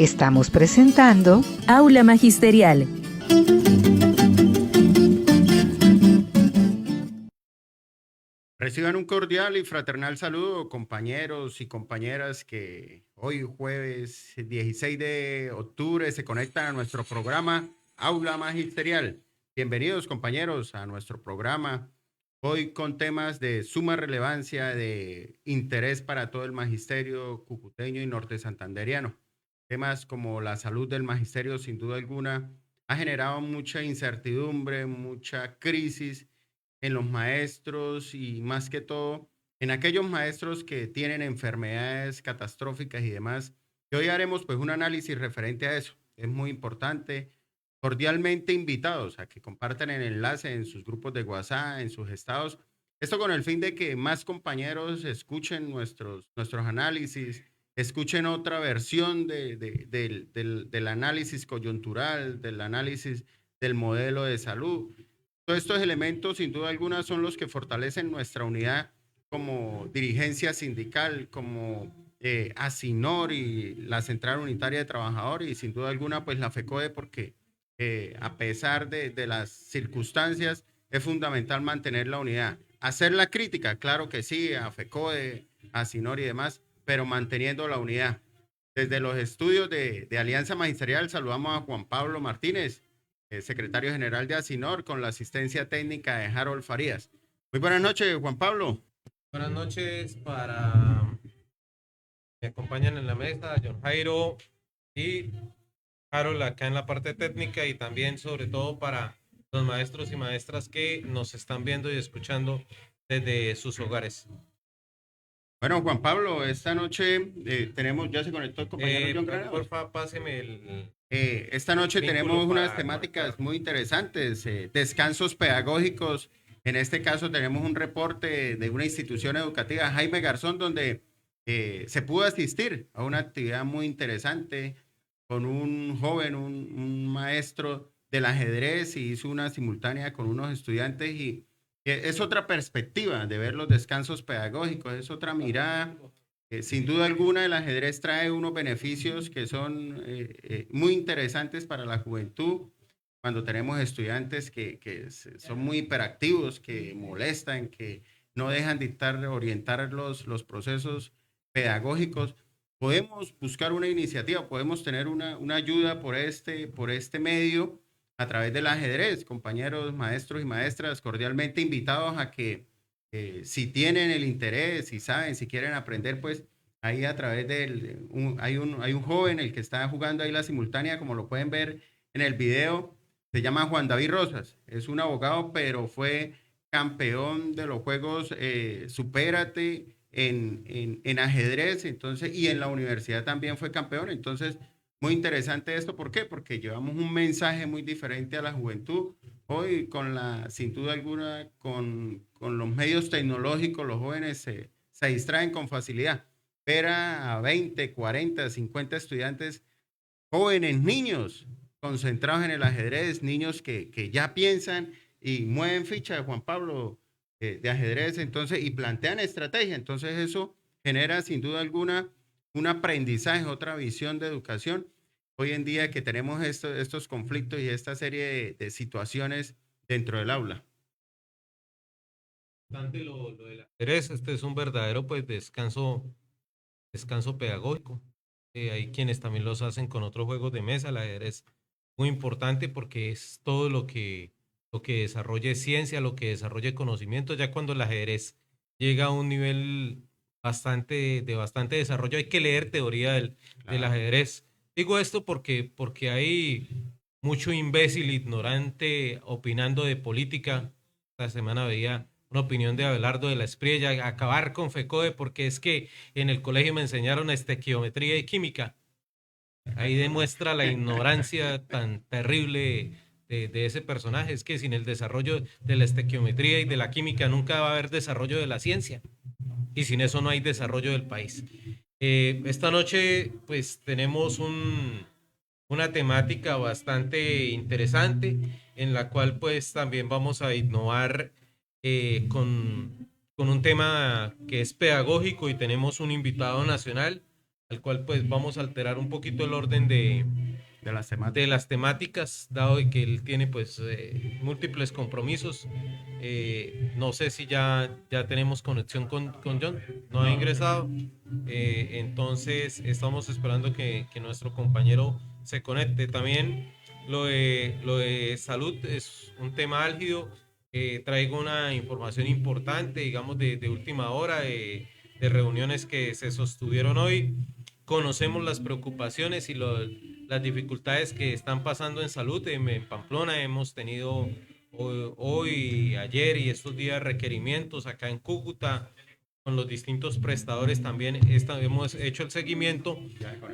Estamos presentando Aula Magisterial. Reciban un cordial y fraternal saludo, compañeros y compañeras que hoy jueves 16 de octubre se conectan a nuestro programa Aula Magisterial. Bienvenidos, compañeros, a nuestro programa. Hoy con temas de suma relevancia, de interés para todo el magisterio cucuteño y norte santanderiano. Temas como la salud del magisterio, sin duda alguna, ha generado mucha incertidumbre, mucha crisis en los maestros y más que todo en aquellos maestros que tienen enfermedades catastróficas y demás. Y hoy haremos pues un análisis referente a eso. Es muy importante. Cordialmente invitados a que compartan el enlace en sus grupos de WhatsApp, en sus estados, Esto con el fin de que más compañeros escuchen nuestros análisis, escuchen otra versión del análisis coyuntural, del análisis del modelo de salud. Todos estos elementos, sin duda alguna, son los que fortalecen nuestra unidad como dirigencia sindical, como ASINOR y la Central Unitaria de Trabajadores, y sin duda alguna, pues la FECODE, porque a pesar de las circunstancias, es fundamental mantener la unidad. Hacer la crítica, claro que sí, a FECODE, a ASINOR y demás, pero manteniendo la unidad. Desde los estudios de Alianza Magisterial, saludamos a Juan Pablo Martínez, secretario general de ASINOR, con la asistencia técnica de Harold Farías. Muy buenas noches, Juan Pablo. Buenas noches para me acompañan en la mesa, John Jairo y Harold acá en la parte técnica, y también sobre todo para los maestros y maestras que nos están viendo y escuchando desde sus hogares. Bueno, Juan Pablo, esta noche tenemos, ya se conectó el compañero John Granados. Porfa, páseme el... Esta noche tenemos unas para temáticas conectar. muy interesantes, descansos pedagógicos. En este caso tenemos un reporte de una institución educativa, Jaime Garzón, donde se pudo asistir a una actividad muy interesante con un joven, un maestro del ajedrez, y hizo una simultánea con unos estudiantes, y es otra perspectiva de ver los descansos pedagógicos, es otra mirada. Sin duda alguna, el ajedrez trae unos beneficios que son muy interesantes para la juventud. Cuando tenemos estudiantes que son muy hiperactivos, que molestan, que no dejan dictar, orientar los procesos pedagógicos, podemos buscar una iniciativa, podemos tener una ayuda por este medio a través del ajedrez. Compañeros, maestros y maestras, cordialmente invitados a que si tienen el interés, si saben, si quieren aprender, pues ahí a través hay un joven el que está jugando ahí la simultánea, como lo pueden ver en el video, se llama Juan David Rosas, es un abogado, pero fue campeón de los juegos Supérate en ajedrez, entonces, y en la universidad también fue campeón. Entonces, muy interesante esto. ¿Por qué? Porque llevamos un mensaje muy diferente a la juventud. Hoy, sin duda alguna, con los medios tecnológicos, los jóvenes se distraen con facilidad. Ver a 20, 40, 50 estudiantes, jóvenes, niños, concentrados en el ajedrez, niños que ya piensan y mueven ficha de Juan Pablo de ajedrez, entonces, y plantean estrategia. Entonces, eso genera sin duda alguna un aprendizaje, otra visión de educación. Hoy en día que tenemos estos conflictos y esta serie de situaciones dentro del aula. Lo del ajedrez, este es un verdadero pues descanso pedagógico. Hay quienes también los hacen con otros juegos de mesa. El ajedrez muy importante porque es todo lo que desarrolle ciencia, lo que desarrolle conocimiento. Ya cuando el ajedrez llega a un nivel de bastante desarrollo, hay que leer teoría del ajedrez. Digo esto porque hay mucho imbécil ignorante opinando de política. Esta semana veía una opinión de Abelardo de la Espriella: acabar con FECODE porque es que en el colegio me enseñaron estequiometría y química. Ahí demuestra la ignorancia tan terrible de ese personaje. Es que sin el desarrollo de la estequiometría y de la química nunca va a haber desarrollo de la ciencia, y sin eso no hay desarrollo del país. Esta noche pues tenemos una temática bastante interesante, en la cual pues también vamos a innovar con un tema que es pedagógico, y tenemos un invitado nacional al cual pues vamos a alterar un poquito el orden de las temáticas, dado que él tiene pues múltiples compromisos. No sé si ya tenemos conexión con John, no ha ingresado. Entonces estamos esperando que nuestro compañero se conecte. También lo de salud es un tema álgido. Traigo una información importante, digamos, de última hora, de reuniones que se sostuvieron hoy. Conocemos las preocupaciones y las dificultades que están pasando en salud. En Pamplona hemos tenido hoy, ayer y estos días requerimientos. Acá en Cúcuta, con los distintos prestadores también hemos hecho el seguimiento,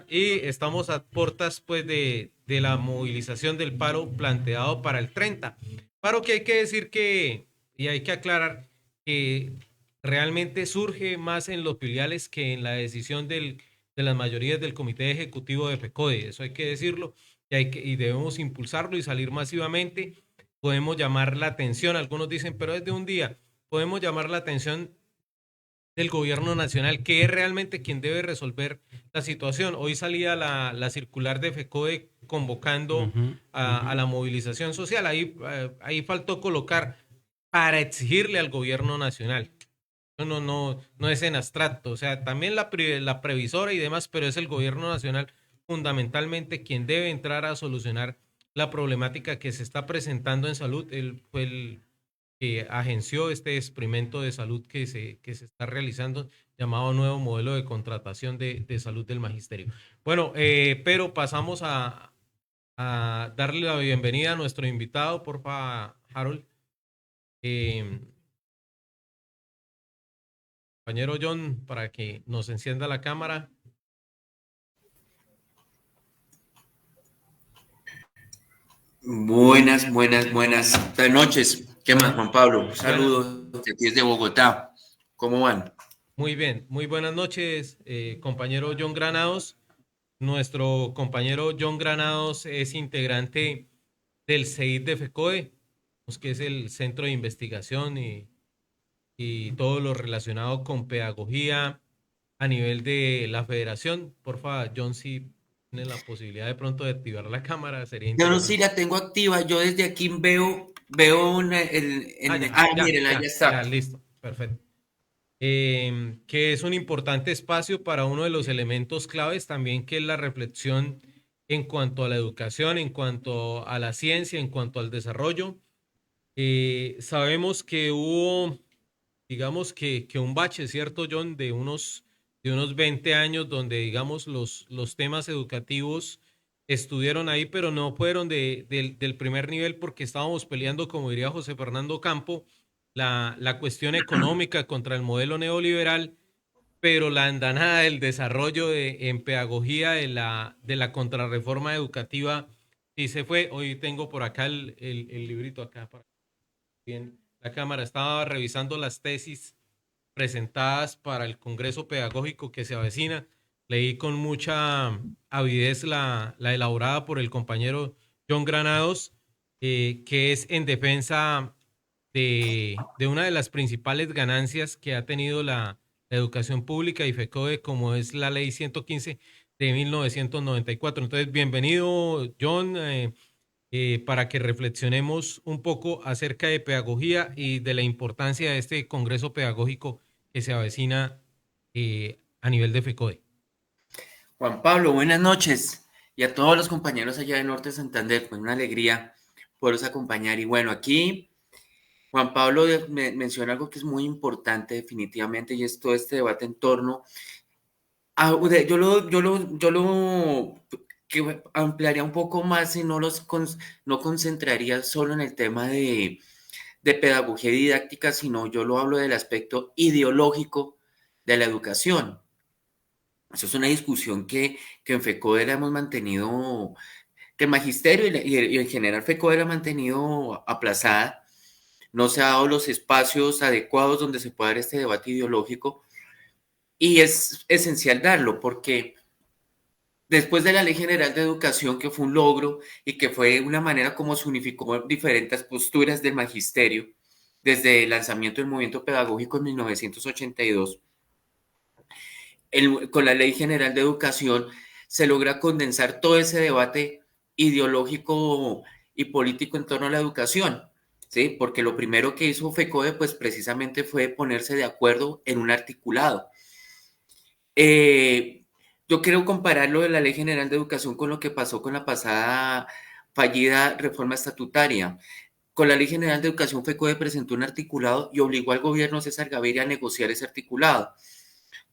y estamos a puertas pues de la movilización del paro planteado para el 30. Paro que hay que decir y hay que aclarar que realmente surge más en los filiales que en la decisión de las mayorías del comité ejecutivo de FECODE. Eso hay que decirlo y debemos impulsarlo y salir masivamente. Podemos llamar la atención, algunos dicen, pero es de un día. Podemos llamar la atención del gobierno nacional, que es realmente quien debe resolver la situación. Hoy salía la circular de FECODE convocando a la movilización social. Ahí faltó colocar para exigirle al gobierno nacional. No es en abstracto, o sea, también la previsora y demás, pero es el gobierno nacional fundamentalmente quien debe entrar a solucionar la problemática que se está presentando en salud. Él fue el que agenció este experimento de salud que se está realizando, llamado Nuevo Modelo de Contratación de Salud del Magisterio. Bueno, pero pasamos a darle la bienvenida a nuestro invitado, porfa, Harold. Compañero John, para que nos encienda la cámara. Buenas noches. ¿Qué más, Juan Pablo? Saludos de aquí desde Bogotá. ¿Cómo van? Muy bien, muy buenas noches, compañero John Granados. Nuestro compañero John Granados es integrante del CEID de FECODE, que es el Centro de Investigación y todo lo relacionado con pedagogía a nivel de la federación. Porfa, John, si tiene la posibilidad de pronto de activar la cámara, sería Yo no, interesante. sí la tengo activa. Yo desde aquí veo miren, ahí está. Ya, listo, perfecto. Que es un importante espacio para uno de los elementos claves también, que es la reflexión en cuanto a la educación, en cuanto a la ciencia, en cuanto al desarrollo. Sabemos que hubo, digamos que un bache, ¿cierto, John? De unos 20 años donde, digamos, los temas educativos estuvieron ahí, pero no fueron del primer nivel porque estábamos peleando, como diría José Fernando Campo, la cuestión económica contra el modelo neoliberal, pero la andanada del desarrollo en pedagogía de la contrarreforma educativa sí se fue. Hoy tengo por acá el librito acá para bien la cámara. Estaba revisando las tesis presentadas para el Congreso Pedagógico que se avecina. Leí con mucha avidez la elaborada por el compañero John Granados, que es en defensa de una de las principales ganancias que ha tenido la educación pública y FECODE, como es la Ley 115 de 1994. Entonces, bienvenido, John, para que reflexionemos un poco acerca de pedagogía y de la importancia de este Congreso Pedagógico que se avecina a nivel de FECODE. Juan Pablo, buenas noches. Y a todos los compañeros allá de Norte Santander, pues una alegría poderlos acompañar. Y bueno, aquí Juan Pablo menciona algo que es muy importante definitivamente, y es todo este debate en torno a, yo lo que ampliaría un poco más y no concentraría solo en el tema de pedagogía didáctica, sino yo lo hablo del aspecto ideológico de la educación. Eso es una discusión que en FECODE la hemos mantenido, que el magisterio y en general FECODE la ha mantenido aplazada. No se ha dado los espacios adecuados donde se pueda dar este debate ideológico, y es esencial darlo porque después de la Ley General de Educación, que fue un logro y que fue una manera como se unificó diferentes posturas del magisterio desde el lanzamiento del movimiento pedagógico en 1982, con la Ley General de Educación se logra condensar todo ese debate ideológico y político en torno a la educación, ¿sí? Porque lo primero que hizo FECODE, pues precisamente fue ponerse de acuerdo en un articulado. Yo quiero comparar lo de la Ley General de Educación con lo que pasó con la pasada fallida reforma estatutaria. Con la Ley General de Educación, FECODE presentó un articulado y obligó al gobierno César Gaviria a negociar ese articulado.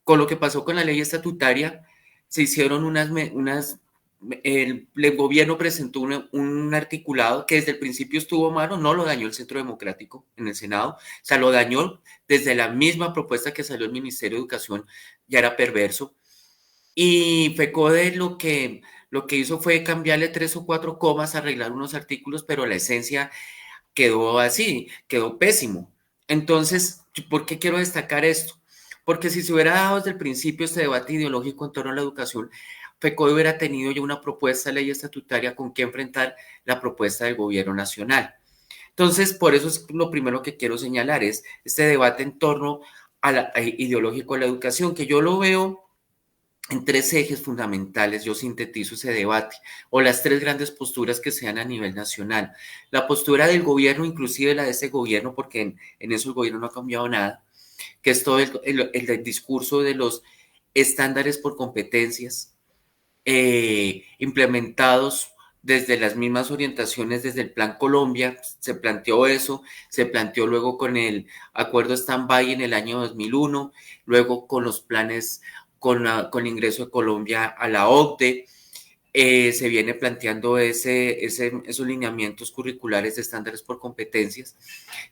Con lo que pasó con la ley estatutaria, se hicieron el gobierno presentó un articulado que desde el principio estuvo malo, no lo dañó el Centro Democrático en el Senado, o sea, lo dañó desde la misma propuesta que salió del Ministerio de Educación, ya era perverso. Y FECODE lo que hizo fue cambiarle 3 o 4 comas, arreglar unos artículos, pero la esencia quedó así, quedó pésimo. Entonces, ¿por qué quiero destacar esto? Porque si se hubiera dado desde el principio este debate ideológico en torno a la educación, FECODE hubiera tenido ya una propuesta de ley estatutaria con que enfrentar la propuesta del gobierno nacional. Entonces, por eso es lo primero que quiero señalar, es este debate en torno a ideológico de la educación, que yo lo veo en tres ejes fundamentales. Yo sintetizo ese debate, o las tres grandes posturas que se dan a nivel nacional. La postura del gobierno, inclusive la de ese gobierno, porque en eso el gobierno no ha cambiado nada, que es todo el discurso de los estándares por competencias, implementados desde las mismas orientaciones, desde el Plan Colombia, se planteó eso, se planteó luego con el acuerdo stand-by en el año 2001, luego con los planes, con el ingreso de Colombia a la OCDE, se viene planteando esos lineamientos curriculares de estándares por competencias,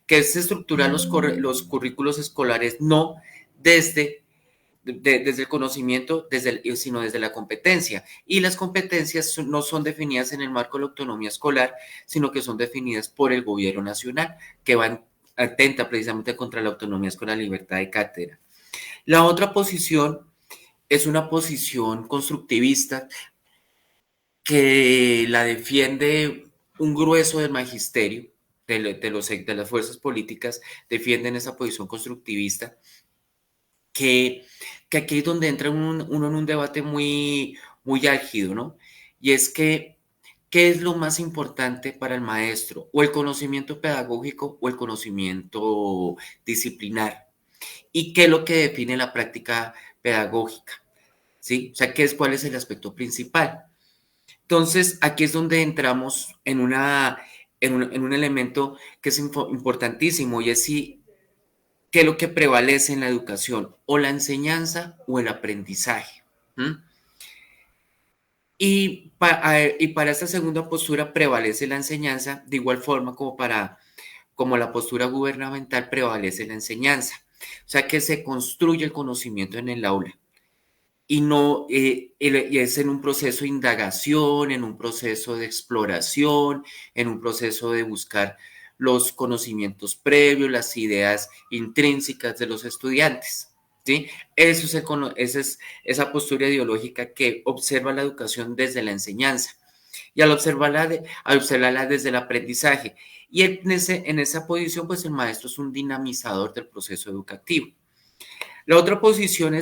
que se estructuran los currículos escolares no desde el conocimiento, sino desde la competencia. Y las competencias no son definidas en el marco de la autonomía escolar, sino que son definidas por el gobierno nacional, que atenta precisamente contra la autonomía escolar, la libertad de cátedra. La otra posición es una posición constructivista que la defiende un grueso del magisterio, de las fuerzas políticas, defienden esa posición constructivista, que aquí es donde entra uno en un debate muy, muy álgido, ¿no? Y es que, ¿qué es lo más importante para el maestro? ¿O el conocimiento pedagógico o el conocimiento disciplinar? ¿Y qué es lo que define la práctica pedagógica? ¿Sí? O sea, ¿cuál es el aspecto principal? Entonces, aquí es donde entramos en un elemento que es importantísimo, y es si qué es lo que prevalece en la educación, o la enseñanza o el aprendizaje. ¿Mm? Y para esta segunda postura prevalece la enseñanza, de igual forma como la postura gubernamental prevalece la enseñanza. O sea, que se construye el conocimiento en el aula. Y no y es en un proceso de indagación, en un proceso de exploración, en un proceso de buscar los conocimientos previos, las ideas intrínsecas de los estudiantes, ¿sí? Esa es esa postura ideológica que observa la educación desde la enseñanza, y al observarla desde el aprendizaje. Y en esa posición, pues el maestro es un dinamizador del proceso educativo. La otra posición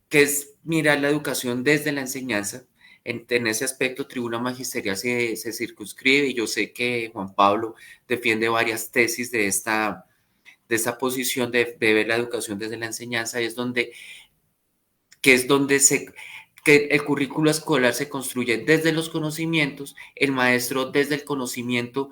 que es mirar la educación desde la enseñanza. En ese aspecto, Tribuna Magisterial se circunscribe, y yo sé que Juan Pablo defiende varias tesis de esta posición de ver la educación desde la enseñanza, y es donde que el currículo escolar se construye desde los conocimientos, el maestro desde el conocimiento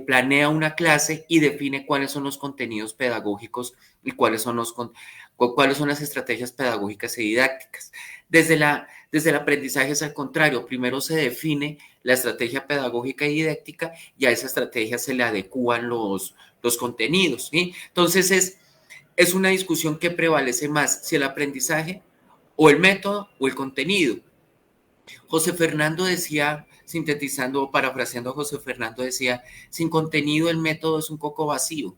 planea una clase y define cuáles son los contenidos pedagógicos y cuáles son las estrategias pedagógicas y didácticas. Desde el aprendizaje es al contrario. Primero se define la estrategia pedagógica y didáctica, y a esa estrategia se le adecúan los contenidos, ¿sí? Entonces es una discusión que prevalece más, si el aprendizaje o el método o el contenido. José Fernando decía, sintetizando o parafraseando a José Fernando, decía: sin contenido el método es un coco vacío,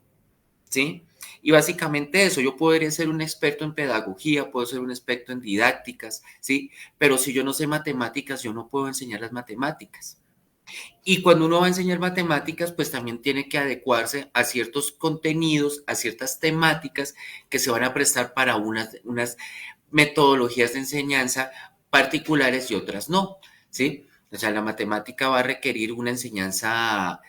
¿sí? Y básicamente eso, yo podría ser un experto en pedagogía, puedo ser un experto en didácticas, ¿sí? Pero si yo no sé matemáticas, yo no puedo enseñar las matemáticas. Y cuando uno va a enseñar matemáticas, pues también tiene que adecuarse a ciertos contenidos, a ciertas temáticas que se van a prestar para unas metodologías de enseñanza particulares y otras no, ¿sí? O sea, la matemática va a requerir una enseñanza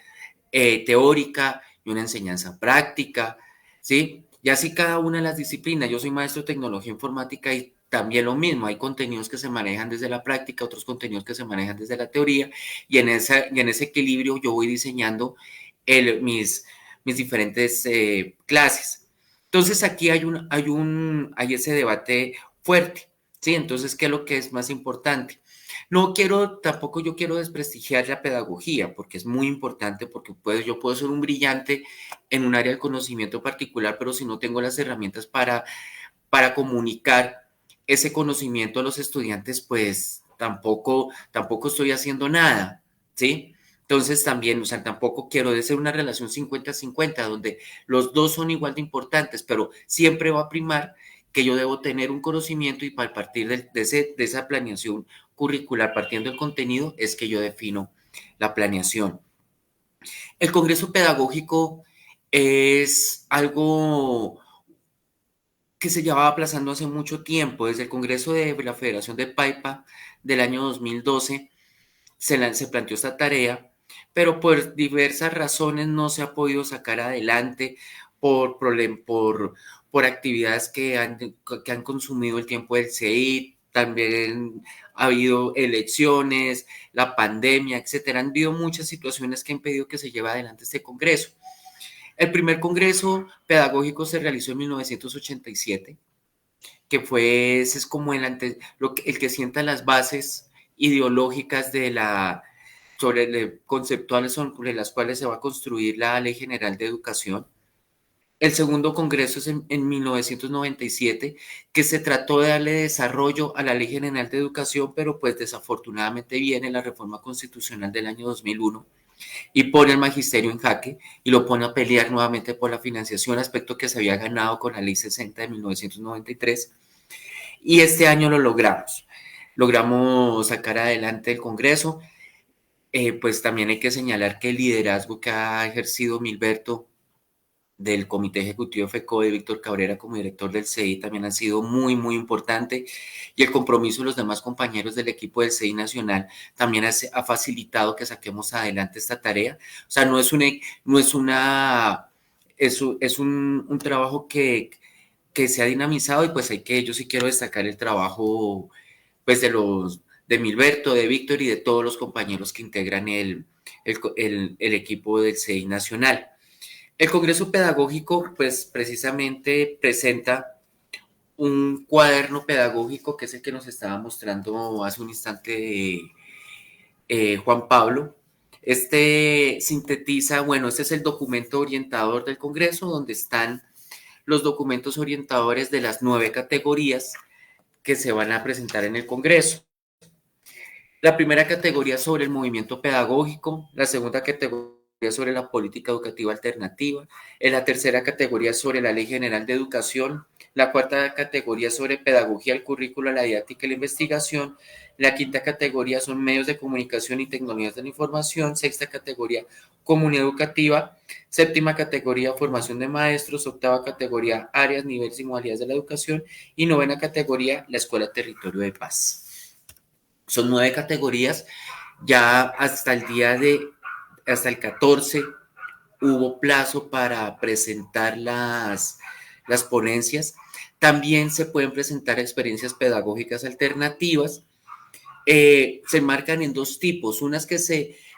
teórica y una enseñanza práctica, ¿sí? Y así cada una de las disciplinas. Yo soy maestro de tecnología informática y también lo mismo, hay contenidos que se manejan desde la práctica, otros contenidos que se manejan desde la teoría, y en ese equilibrio yo voy diseñando mis diferentes clases. Entonces aquí hay ese debate fuerte, ¿sí? Entonces, ¿qué es lo que es más importante? Tampoco yo quiero desprestigiar la pedagogía, porque es muy importante, porque yo puedo ser un brillante en un área del conocimiento particular, pero si no tengo las herramientas para comunicar ese conocimiento a los estudiantes, pues tampoco estoy haciendo nada, ¿sí? Entonces también, o sea, tampoco quiero de ser una relación 50-50, donde los dos son igual de importantes, pero siempre va a primar que yo debo tener un conocimiento y para partir de esa planeación curricular, partiendo del contenido, es que yo defino la planeación. El Congreso Pedagógico es algo que se llevaba aplazando hace mucho tiempo. Desde el Congreso de la Federación de Paipa del año 2012 se planteó esta tarea, pero por diversas razones no se ha podido sacar adelante por actividades que han consumido el tiempo del CEI. También ha habido elecciones, la pandemia, etcétera. Han habido muchas situaciones que han impedido que se lleve adelante este congreso. El primer congreso pedagógico se realizó en 1987, que fue, ese es como el que sienta las bases ideológicas conceptuales sobre las cuales se va a construir la Ley General de Educación. El segundo congreso es en 1997, que se trató de darle desarrollo a la Ley General de Educación, pero pues desafortunadamente viene la reforma constitucional del año 2001 y pone al magisterio en jaque y lo pone a pelear nuevamente por la financiación, aspecto que se había ganado con la Ley 60 de 1993. Y este año lo logramos. Logramos sacar adelante el Congreso. Pues también hay que señalar que el liderazgo que ha ejercido Milberto del Comité Ejecutivo FECODE, Víctor Cabrera como director del CEI, también ha sido muy, muy importante, y el compromiso de los demás compañeros del equipo del CEI Nacional también ha facilitado que saquemos adelante esta tarea. O sea, no es un trabajo que se ha dinamizado, y pues yo sí quiero destacar el trabajo pues de Milberto, de Víctor y de todos los compañeros que integran el equipo del CEI Nacional. El Congreso Pedagógico, pues precisamente presenta un cuaderno pedagógico que es el que nos estaba mostrando hace un instante Juan Pablo. Este sintetiza, bueno, este es el documento orientador del Congreso, donde están los documentos orientadores de las 9 categorías que se van a presentar en el Congreso. La primera categoría sobre el movimiento pedagógico, la segunda categoría sobre la política educativa alternativa, en la tercera categoría sobre la Ley General de Educación, la cuarta categoría sobre pedagogía, el currículo, la didáctica y la investigación, la quinta categoría son medios de comunicación y tecnologías de la información, sexta categoría comunidad educativa, séptima categoría formación de maestros, octava categoría áreas, niveles y modalidades de la educación y novena categoría la escuela territorio de paz. Son 9 categorías. Ya hasta el 14 hubo plazo para presentar las ponencias. También se pueden presentar experiencias pedagógicas alternativas. Se enmarcan en 2 tipos.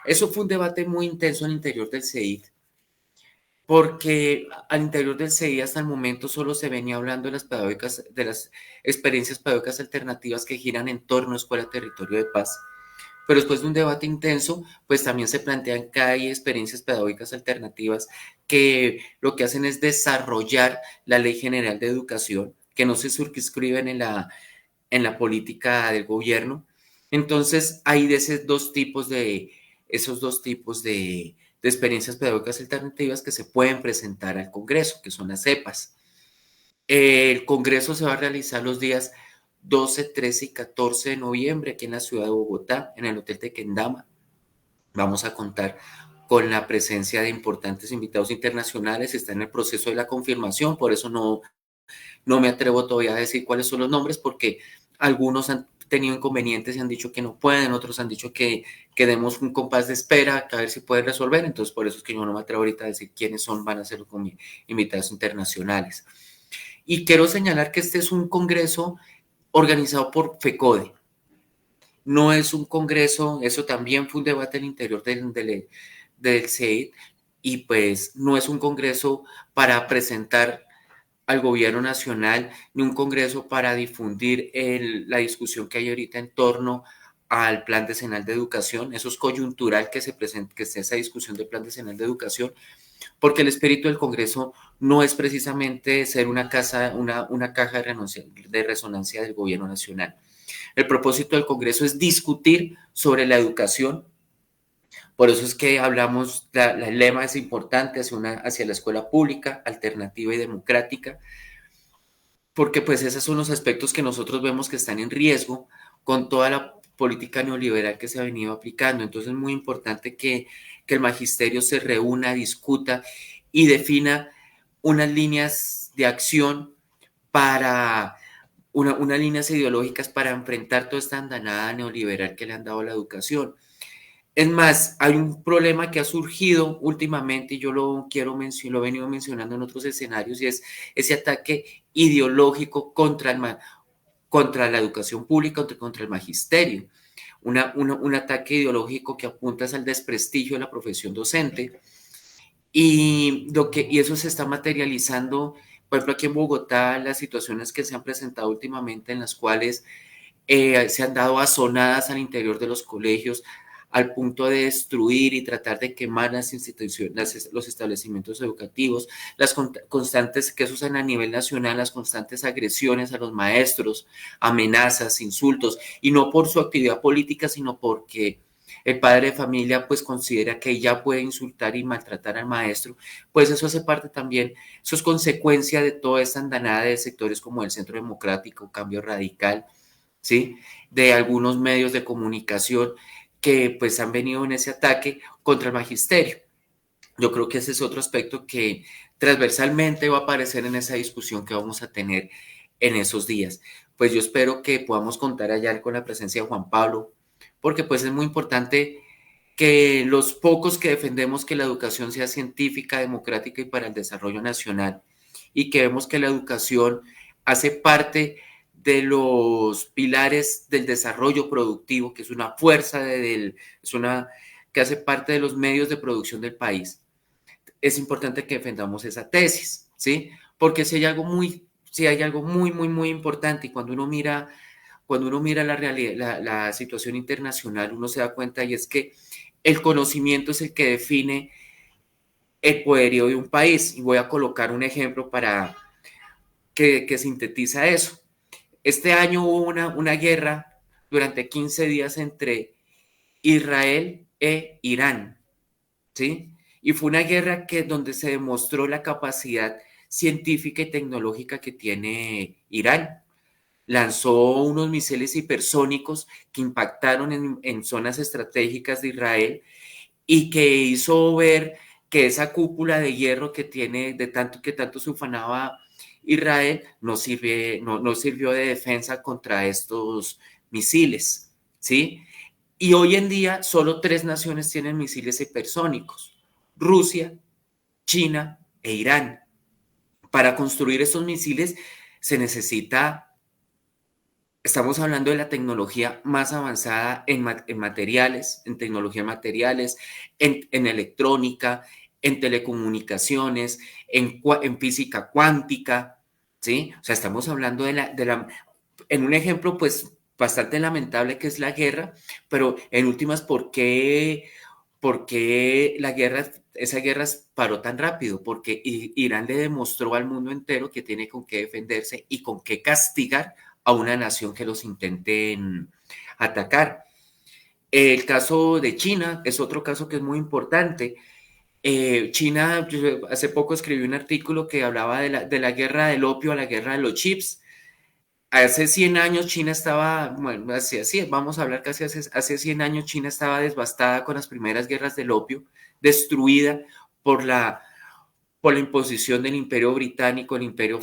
Eso fue un debate muy intenso al interior del CEID, porque al interior del CEI hasta el momento solo se venía hablando de las experiencias pedagógicas alternativas que giran en torno a Escuela Territorio de Paz. Pero después de un debate intenso, pues también se plantean que hay experiencias pedagógicas alternativas que lo que hacen es desarrollar la Ley General de Educación, que no se circunscriben en la política del gobierno. Entonces, hay de esos dos tipos de experiencias pedagógicas alternativas que se pueden presentar al Congreso, que son las EPAs. El Congreso se va a realizar los días 12, 13 y 14 de noviembre aquí en la ciudad de Bogotá, en el Hotel Tequendama. Vamos a contar con la presencia de importantes invitados internacionales. Está en el proceso de la confirmación, por eso no me atrevo todavía a decir cuáles son los nombres, porque algunos han tenido inconvenientes y han dicho que no pueden, otros han dicho que demos un compás de espera a ver si pueden resolver. Entonces, por eso es que yo no me atrevo ahorita a decir quiénes van a ser los invitados internacionales. Y quiero señalar que este es un congreso organizado por FECODE. No es un congreso, eso también fue un debate al interior del CEID, y pues no es un congreso para presentar al gobierno nacional, ni un congreso para difundir la discusión que hay ahorita en torno al Plan Decenal de Educación. Eso es coyuntural que esté esa discusión del Plan Decenal de Educación, porque el espíritu del Congreso no es precisamente ser una caja de resonancia del gobierno nacional. El propósito del Congreso es discutir sobre la educación Por eso es que hablamos, el lema es importante hacia la escuela pública, alternativa y democrática, porque pues esos son los aspectos que nosotros vemos que están en riesgo con toda la política neoliberal que se ha venido aplicando. Entonces es muy importante que el magisterio se reúna, discuta y defina unas líneas de acción para unas líneas ideológicas para enfrentar toda esta andanada neoliberal que le han dado a la educación. Es más, hay un problema que ha surgido últimamente y yo lo he venido mencionando en otros escenarios, y es ese ataque ideológico contra la educación pública, contra el magisterio. Un ataque ideológico que apunta al desprestigio de la profesión docente, y eso se está materializando, por ejemplo, aquí en Bogotá, las situaciones que se han presentado últimamente en las cuales se han dado azonadas al interior de los colegios al punto de destruir y tratar de quemar las instituciones, los establecimientos educativos, las constantes que suceden a nivel nacional, las constantes agresiones a los maestros, amenazas, insultos, y no por su actividad política, sino porque el padre de familia pues considera que ya puede insultar y maltratar al maestro. Pues eso hace parte también, eso es consecuencia de toda esta andanada de sectores como el Centro Democrático, Cambio Radical, ¿sí? De algunos medios de comunicación que pues han venido en ese ataque contra el magisterio. Yo creo que ese es otro aspecto que transversalmente va a aparecer en esa discusión que vamos a tener en esos días. Pues yo espero que podamos contar allá con la presencia de Juan Pablo, porque pues es muy importante que los pocos que defendemos que la educación sea científica, democrática y para el desarrollo nacional, y que vemos que la educación hace parte de los pilares del desarrollo productivo, que es una fuerza, que hace parte de los medios de producción del país. Es importante que defendamos esa tesis, ¿sí? Porque si hay algo muy, muy importante, y cuando uno mira la realidad, la situación internacional, uno se da cuenta, y es que el conocimiento es el que define el poderío de un país. Y voy a colocar un ejemplo para que sintetiza eso. Este año hubo una guerra durante 15 días entre Israel e Irán, ¿sí? Y fue una guerra donde se demostró la capacidad científica y tecnológica que tiene Irán. Lanzó unos misiles hipersónicos que impactaron en zonas estratégicas de Israel, y que hizo ver que esa cúpula de hierro que tiene, que tanto se ufanaba Israel, no sirvió de defensa contra estos misiles, ¿sí? Y hoy en día solo 3 naciones tienen misiles hipersónicos: Rusia, China e Irán. Para construir estos misiles estamos hablando de la tecnología más avanzada en materiales, en tecnología de materiales, en electrónica, en telecomunicaciones, en física cuántica, ¿sí? O sea, estamos hablando en un ejemplo pues bastante lamentable, que es la guerra, pero en últimas, ¿por qué esa guerra paró tan rápido? Porque Irán le demostró al mundo entero que tiene con qué defenderse y con qué castigar a una nación que los intenten atacar. El caso de China es otro caso que es muy importante. China, yo hace poco escribí un artículo que hablaba de la guerra del opio a la guerra de los chips. Hace 100 años China estaba, bueno, así, vamos a hablar casi hace 100 años China estaba devastada con las primeras guerras del opio, destruida por la imposición del Imperio Británico, el Imperio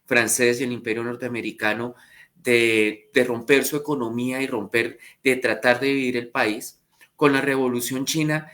francés y el Imperio norteamericano, de romper su economía y de tratar de dividir el país. Con la Revolución China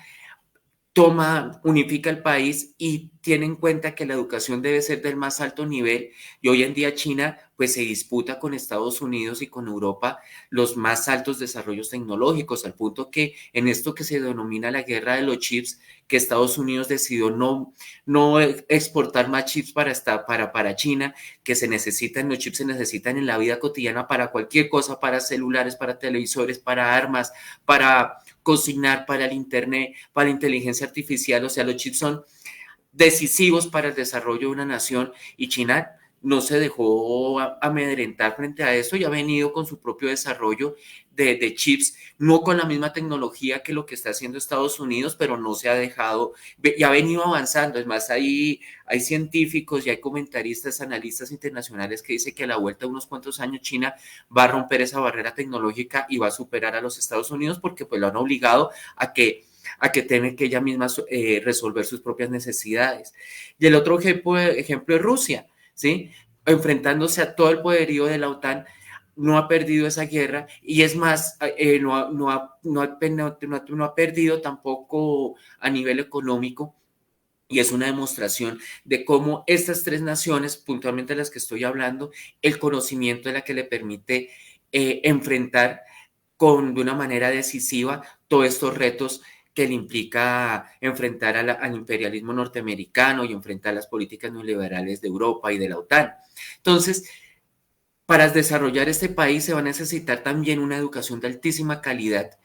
unifica el país y tiene en cuenta que la educación debe ser del más alto nivel, y hoy en día China pues se disputa con Estados Unidos y con Europa los más altos desarrollos tecnológicos, al punto que en esto que se denomina la guerra de los chips, que Estados Unidos decidió no exportar más chips para China, que los chips se necesitan en la vida cotidiana para cualquier cosa, para celulares, para televisores, para armas, para cocinar, para el internet, para la inteligencia artificial. O sea, los chips son decisivos para el desarrollo de una nación, y China no se dejó amedrentar frente a eso y ha venido con su propio desarrollo de chips, no con la misma tecnología que lo que está haciendo Estados Unidos, pero no se ha dejado y ha venido avanzando. Es más, hay científicos y hay comentaristas, analistas internacionales que dicen que a la vuelta de unos cuantos años China va a romper esa barrera tecnológica y va a superar a los Estados Unidos porque pues lo han obligado a que tiene que ella misma resolver sus propias necesidades. Y el otro ejemplo es Rusia, ¿sí? Enfrentándose a todo el poderío de la OTAN, no ha perdido esa guerra y es más, no ha perdido tampoco a nivel económico. Y es una demostración de cómo estas tres naciones, puntualmente las que estoy hablando, el conocimiento es la que le permite enfrentar de una manera decisiva todos estos retos que le implica enfrentar al imperialismo norteamericano y enfrentar las políticas neoliberales de Europa y de la OTAN. Entonces, para desarrollar este país se va a necesitar también una educación de altísima calidad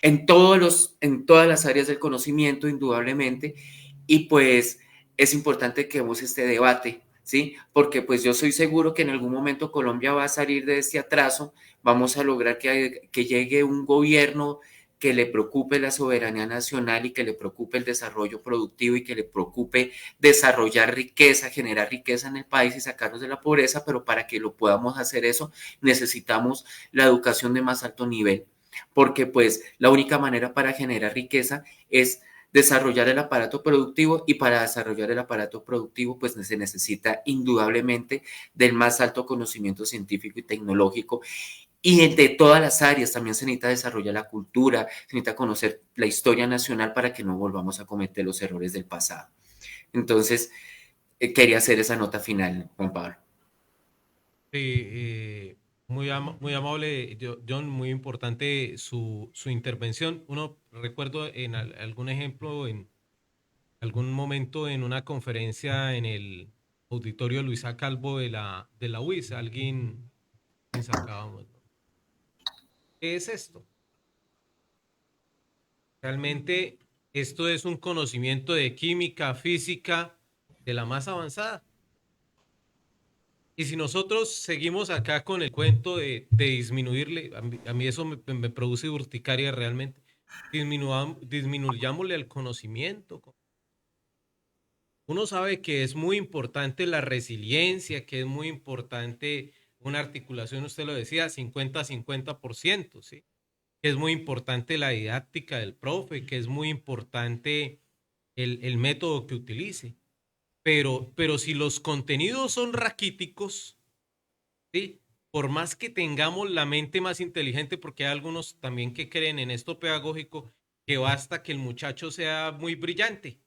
en todas las áreas del conocimiento, indudablemente, y pues es importante que hagamos este debate, ¿sí? Porque pues yo soy seguro que en algún momento Colombia va a salir de este atraso, vamos a lograr que llegue un gobierno que le preocupe la soberanía nacional y que le preocupe el desarrollo productivo y que le preocupe desarrollar riqueza, generar riqueza en el país y sacarnos de la pobreza, pero para que lo podamos hacer eso necesitamos la educación de más alto nivel, porque pues la única manera para generar riqueza es desarrollar el aparato productivo y para desarrollar el aparato productivo pues se necesita indudablemente del más alto conocimiento científico y tecnológico y de todas las áreas. También se necesita desarrollar la cultura, se necesita conocer la historia nacional para que no volvamos a cometer los errores del pasado. Entonces, quería hacer esa nota final, Juan Pablo. Sí, muy amable, John, muy importante su intervención. Uno recuerdo en algún ejemplo, en algún momento en una conferencia en el auditorio Luisa Calvo de la UIS, alguien sacábamos, ¿no? ¿Qué es esto? Realmente esto es un conocimiento de química, física, de la más avanzada. Y si nosotros seguimos acá con el cuento de disminuirle, a mí eso me produce urticaria realmente, disminuyámosle el conocimiento. Uno sabe que es muy importante la resiliencia, que es muy importante una articulación, usted lo decía, 50-50%, ¿sí? Que es muy importante la didáctica del profe, que es muy importante el método que utilice. Pero si los contenidos son raquíticos, ¿sí? Por más que tengamos la mente más inteligente, porque hay algunos también que creen en esto pedagógico, que basta que el muchacho sea muy brillante.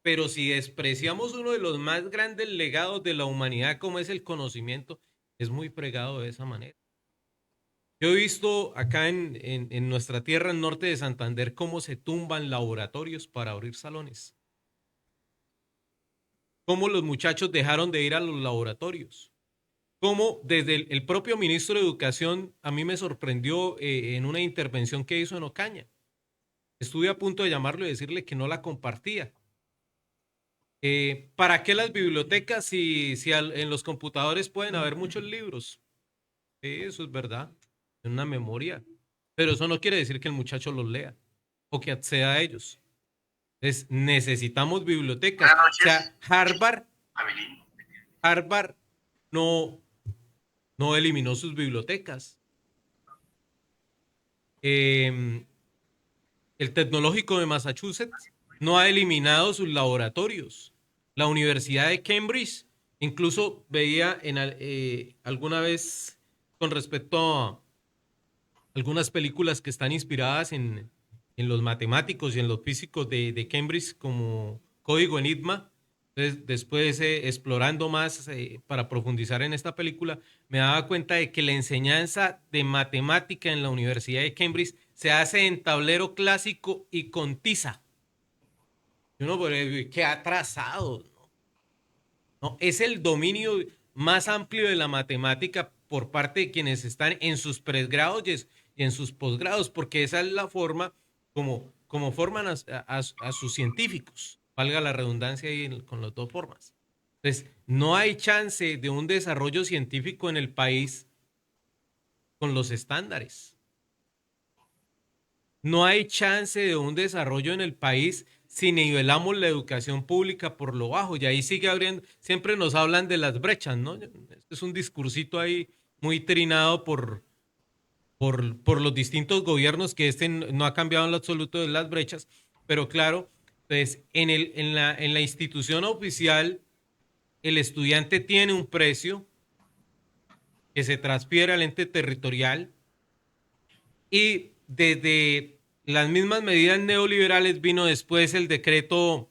Pero si despreciamos uno de los más grandes legados de la humanidad, como es el conocimiento, es muy fregado de esa manera. Yo he visto acá en nuestra tierra, en norte de Santander, cómo se tumban laboratorios para abrir salones. Cómo los muchachos dejaron de ir a los laboratorios. Cómo desde el propio ministro de Educación a mí me sorprendió en una intervención que hizo en Ocaña. Estuve a punto de llamarlo y decirle que no la compartía. ¿Para qué las bibliotecas si en los computadores pueden haber muchos libros? Eso es verdad, en una memoria. Pero eso no quiere decir que el muchacho los lea o que acceda a ellos. Entonces, necesitamos bibliotecas. Buenas O sea, noches, Harvard no eliminó sus bibliotecas. El Tecnológico de Massachusetts no ha eliminado sus laboratorios. La Universidad de Cambridge, incluso veía alguna vez con respecto a algunas películas que están inspiradas en los matemáticos y en los físicos de Cambridge como Código Enigma. Entonces, después explorando más para profundizar en esta película, me daba cuenta de que la enseñanza de matemática en la Universidad de Cambridge se hace en tablero clásico y con tiza. Y uno podría decir, qué atrasado, ¿no? No, es el dominio más amplio de la matemática por parte de quienes están en sus pregrados y en sus posgrados, porque esa es la forma como forman a sus científicos, valga la redundancia ahí con las dos formas. Entonces, no hay chance de un desarrollo científico en el país con los estándares. No hay chance de un desarrollo en el país si nivelamos la educación pública por lo bajo. Y ahí sigue abriendo, siempre nos hablan de las brechas, ¿no? Es un discursito ahí muy trinado por los distintos gobiernos, que no ha cambiado en lo absoluto de las brechas, pero claro, pues en la institución oficial el estudiante tiene un precio que se transfiere al ente territorial, y desde las mismas medidas neoliberales vino después el decreto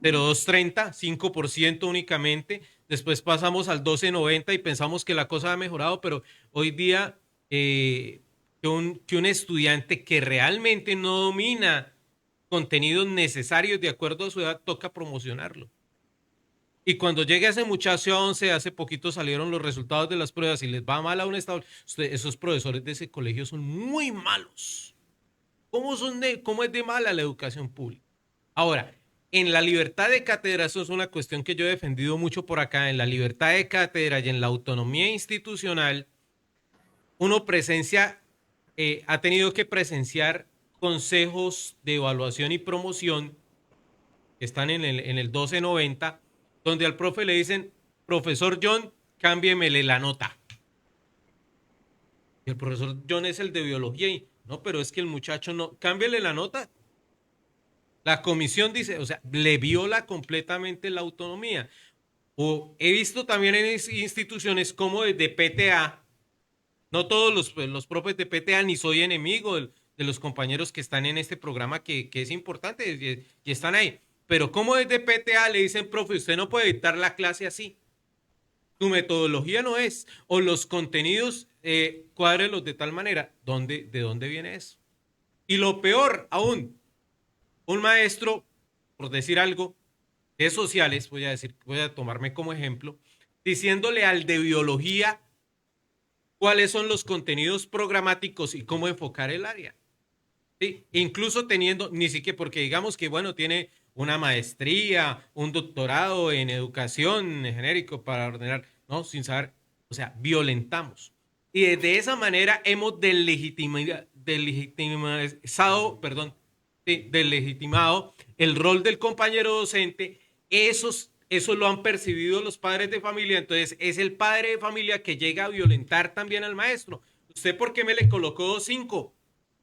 0230, 5% únicamente. Después pasamos al 1290 y pensamos que la cosa ha mejorado, pero hoy día que un estudiante que realmente no domina contenidos necesarios de acuerdo a su edad, toca promocionarlo. Y cuando llegue ese muchacho a 11, hace poquito salieron los resultados de las pruebas y les va mal a un estado, esos profesores de ese colegio son muy malos. ¿Cómo es de mala la educación pública? Ahora, en la libertad de cátedra, eso es una cuestión que yo he defendido mucho por acá, en la libertad de cátedra y en la autonomía institucional, uno ha tenido que presenciar consejos de evaluación y promoción que están en el 1290, donde al profe le dicen, profesor John, cámbiemele la nota. Y el profesor John es el de biología y no, pero es que el muchacho no, cámbiale la nota. La comisión dice, o sea, le viola completamente la autonomía. O he visto también en instituciones como de PTA, no todos los profes de PTA, ni soy enemigo de los compañeros que están en este programa que es importante y están ahí. Pero como desde PTA le dicen, profe, usted no puede dictar la clase así. Tu metodología no es, o los contenidos, cuádrelos de tal manera. ¿De dónde viene eso? Y lo peor aún, un maestro, por decir algo, de sociales, voy a tomarme como ejemplo, diciéndole al de biología cuáles son los contenidos programáticos y cómo enfocar el área. ¿Sí? Incluso teniendo, ni siquiera, porque digamos que, bueno, tiene una maestría, un doctorado en educación genérico para ordenar, ¿no? Sin saber, o sea, violentamos. Y de esa manera hemos deslegitimado el rol del compañero docente. Eso lo han percibido los padres de familia, entonces es el padre de familia que llega a violentar también al maestro. ¿Usted por qué me le colocó 5?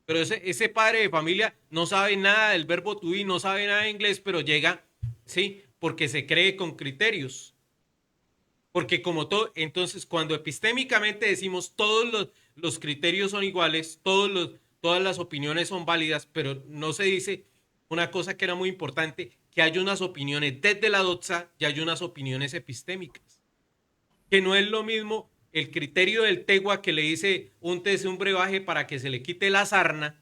Pero ese padre de familia no sabe nada del verbo to be, no sabe nada de inglés, pero llega, ¿sí? Porque se cree con criterios. Porque como todo, entonces cuando epistémicamente decimos todos los criterios son iguales, todas las opiniones son válidas, pero no se dice una cosa que era muy importante, que hay unas opiniones desde la doxa y hay unas opiniones epistémicas. Que no es lo mismo el criterio del tegua que le dice úntese un brebaje para que se le quite la sarna,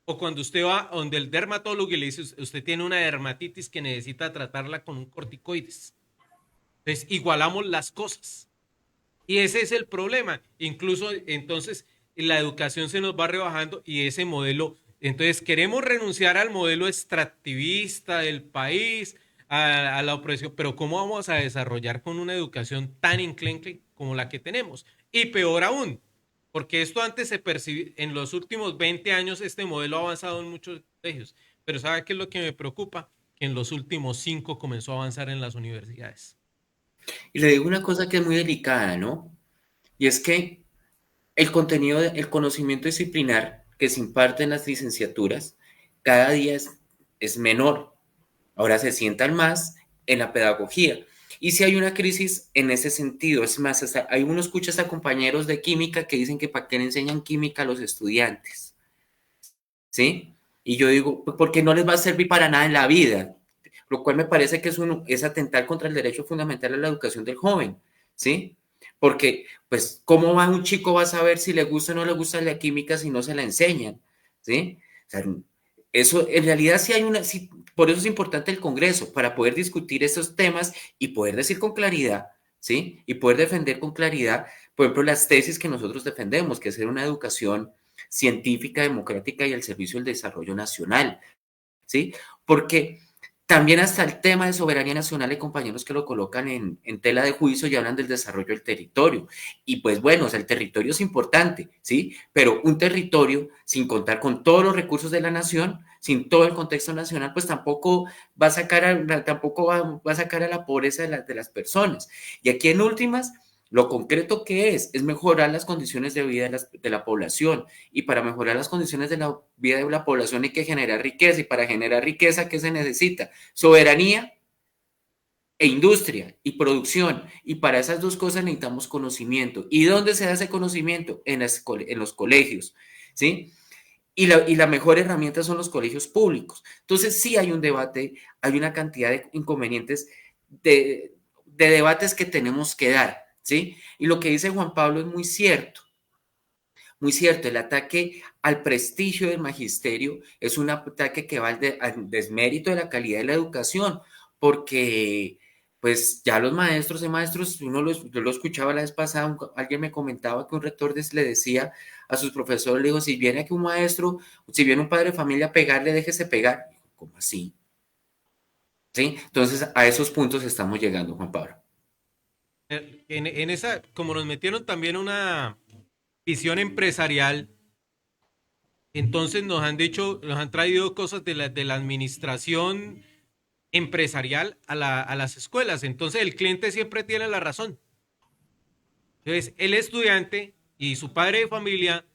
o cuando usted va donde el dermatólogo y le dice usted tiene una dermatitis que necesita tratarla con un corticoides. Entonces igualamos las cosas. Y ese es el problema. Incluso entonces la educación se nos va rebajando y ese modelo, entonces queremos renunciar al modelo extractivista del país, a la opresión, pero ¿cómo vamos a desarrollar con una educación tan enclenque como la que tenemos? Y peor aún, porque esto antes se percibía, en los últimos 20 años este modelo ha avanzado en muchos colegios, pero ¿sabe qué es lo que me preocupa? Que en los últimos 5 comenzó a avanzar en las universidades. Y le digo una cosa que es muy delicada, ¿no? Y es que el contenido, el conocimiento disciplinar que se imparte en las licenciaturas cada día es menor. Ahora se sientan más en la pedagogía. Y si hay una crisis en ese sentido, es más, hay uno escucha a compañeros de química que dicen que para qué le enseñan química a los estudiantes, ¿sí? Y yo digo, porque no les va a servir para nada en la vida, lo cual me parece que es atentar contra el derecho fundamental a la educación del joven, ¿sí? Porque, pues, ¿cómo un chico va a saber si le gusta o no le gusta la química si no se la enseñan? ¿Sí? O sea, eso, en realidad sí hay por eso es importante el Congreso, para poder discutir esos temas y poder decir con claridad, ¿sí? Y poder defender con claridad, por ejemplo, las tesis que nosotros defendemos, que es una educación científica, democrática y al servicio del desarrollo nacional, ¿sí? Porque También hasta el tema de soberanía nacional hay compañeros que lo colocan en tela de juicio y hablan del desarrollo del territorio. Y pues bueno, o sea, el territorio es importante, ¿sí? Pero un territorio sin contar con todos los recursos de la nación, sin todo el contexto nacional, pues tampoco va a sacar va a sacar a la pobreza de las personas. Y aquí en últimas, lo concreto que es mejorar las condiciones de vida de la población. Y para mejorar las condiciones de la vida de la población hay que generar riqueza. Y para generar riqueza, ¿qué se necesita? Soberanía e industria y producción. Y para esas dos cosas necesitamos conocimiento. ¿Y dónde se da ese conocimiento? En los colegios, ¿sí? Y la mejor herramienta son los colegios públicos. Entonces, sí hay un debate, hay una cantidad de inconvenientes, de debates que tenemos que dar, ¿sí? Y lo que dice Juan Pablo es muy cierto. Muy cierto, el ataque al prestigio del magisterio es un ataque que va al desmérito de la calidad de la educación, porque pues ya los maestros y maestros, yo lo escuchaba la vez pasada, alguien me comentaba que un rector le decía a sus profesores, le dijo, si viene aquí un maestro, si viene un padre de familia a pegarle, déjese pegar. ¿Cómo así? ¿Sí? Entonces a esos puntos estamos llegando, Juan Pablo. En esa, como nos metieron también una visión empresarial, entonces nos han dicho, nos han traído cosas de la administración empresarial a las escuelas. Entonces el cliente siempre tiene la razón. Entonces el estudiante y su padre de familia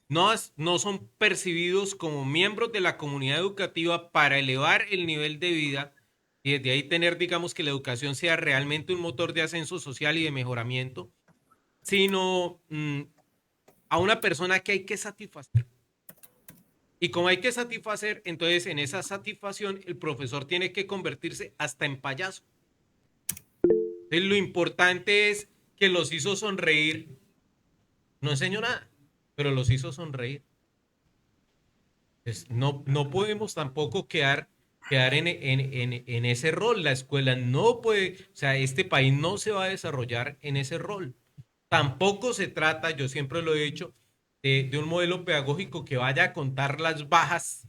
no son percibidos como miembros de la comunidad educativa para elevar el nivel de vida y desde ahí tener, digamos, que la educación sea realmente un motor de ascenso social y de mejoramiento, sino a una persona que hay que satisfacer. Y como hay que satisfacer, entonces en esa satisfacción el profesor tiene que convertirse hasta en payaso. Entonces lo importante es que los hizo sonreír. No enseñó nada, pero los hizo sonreír. Entonces, no podemos tampoco quedar en ese rol. La escuela no puede, o sea, este país no se va a desarrollar en ese rol. Tampoco se trata, yo siempre lo he dicho, de un modelo pedagógico que vaya a contar las bajas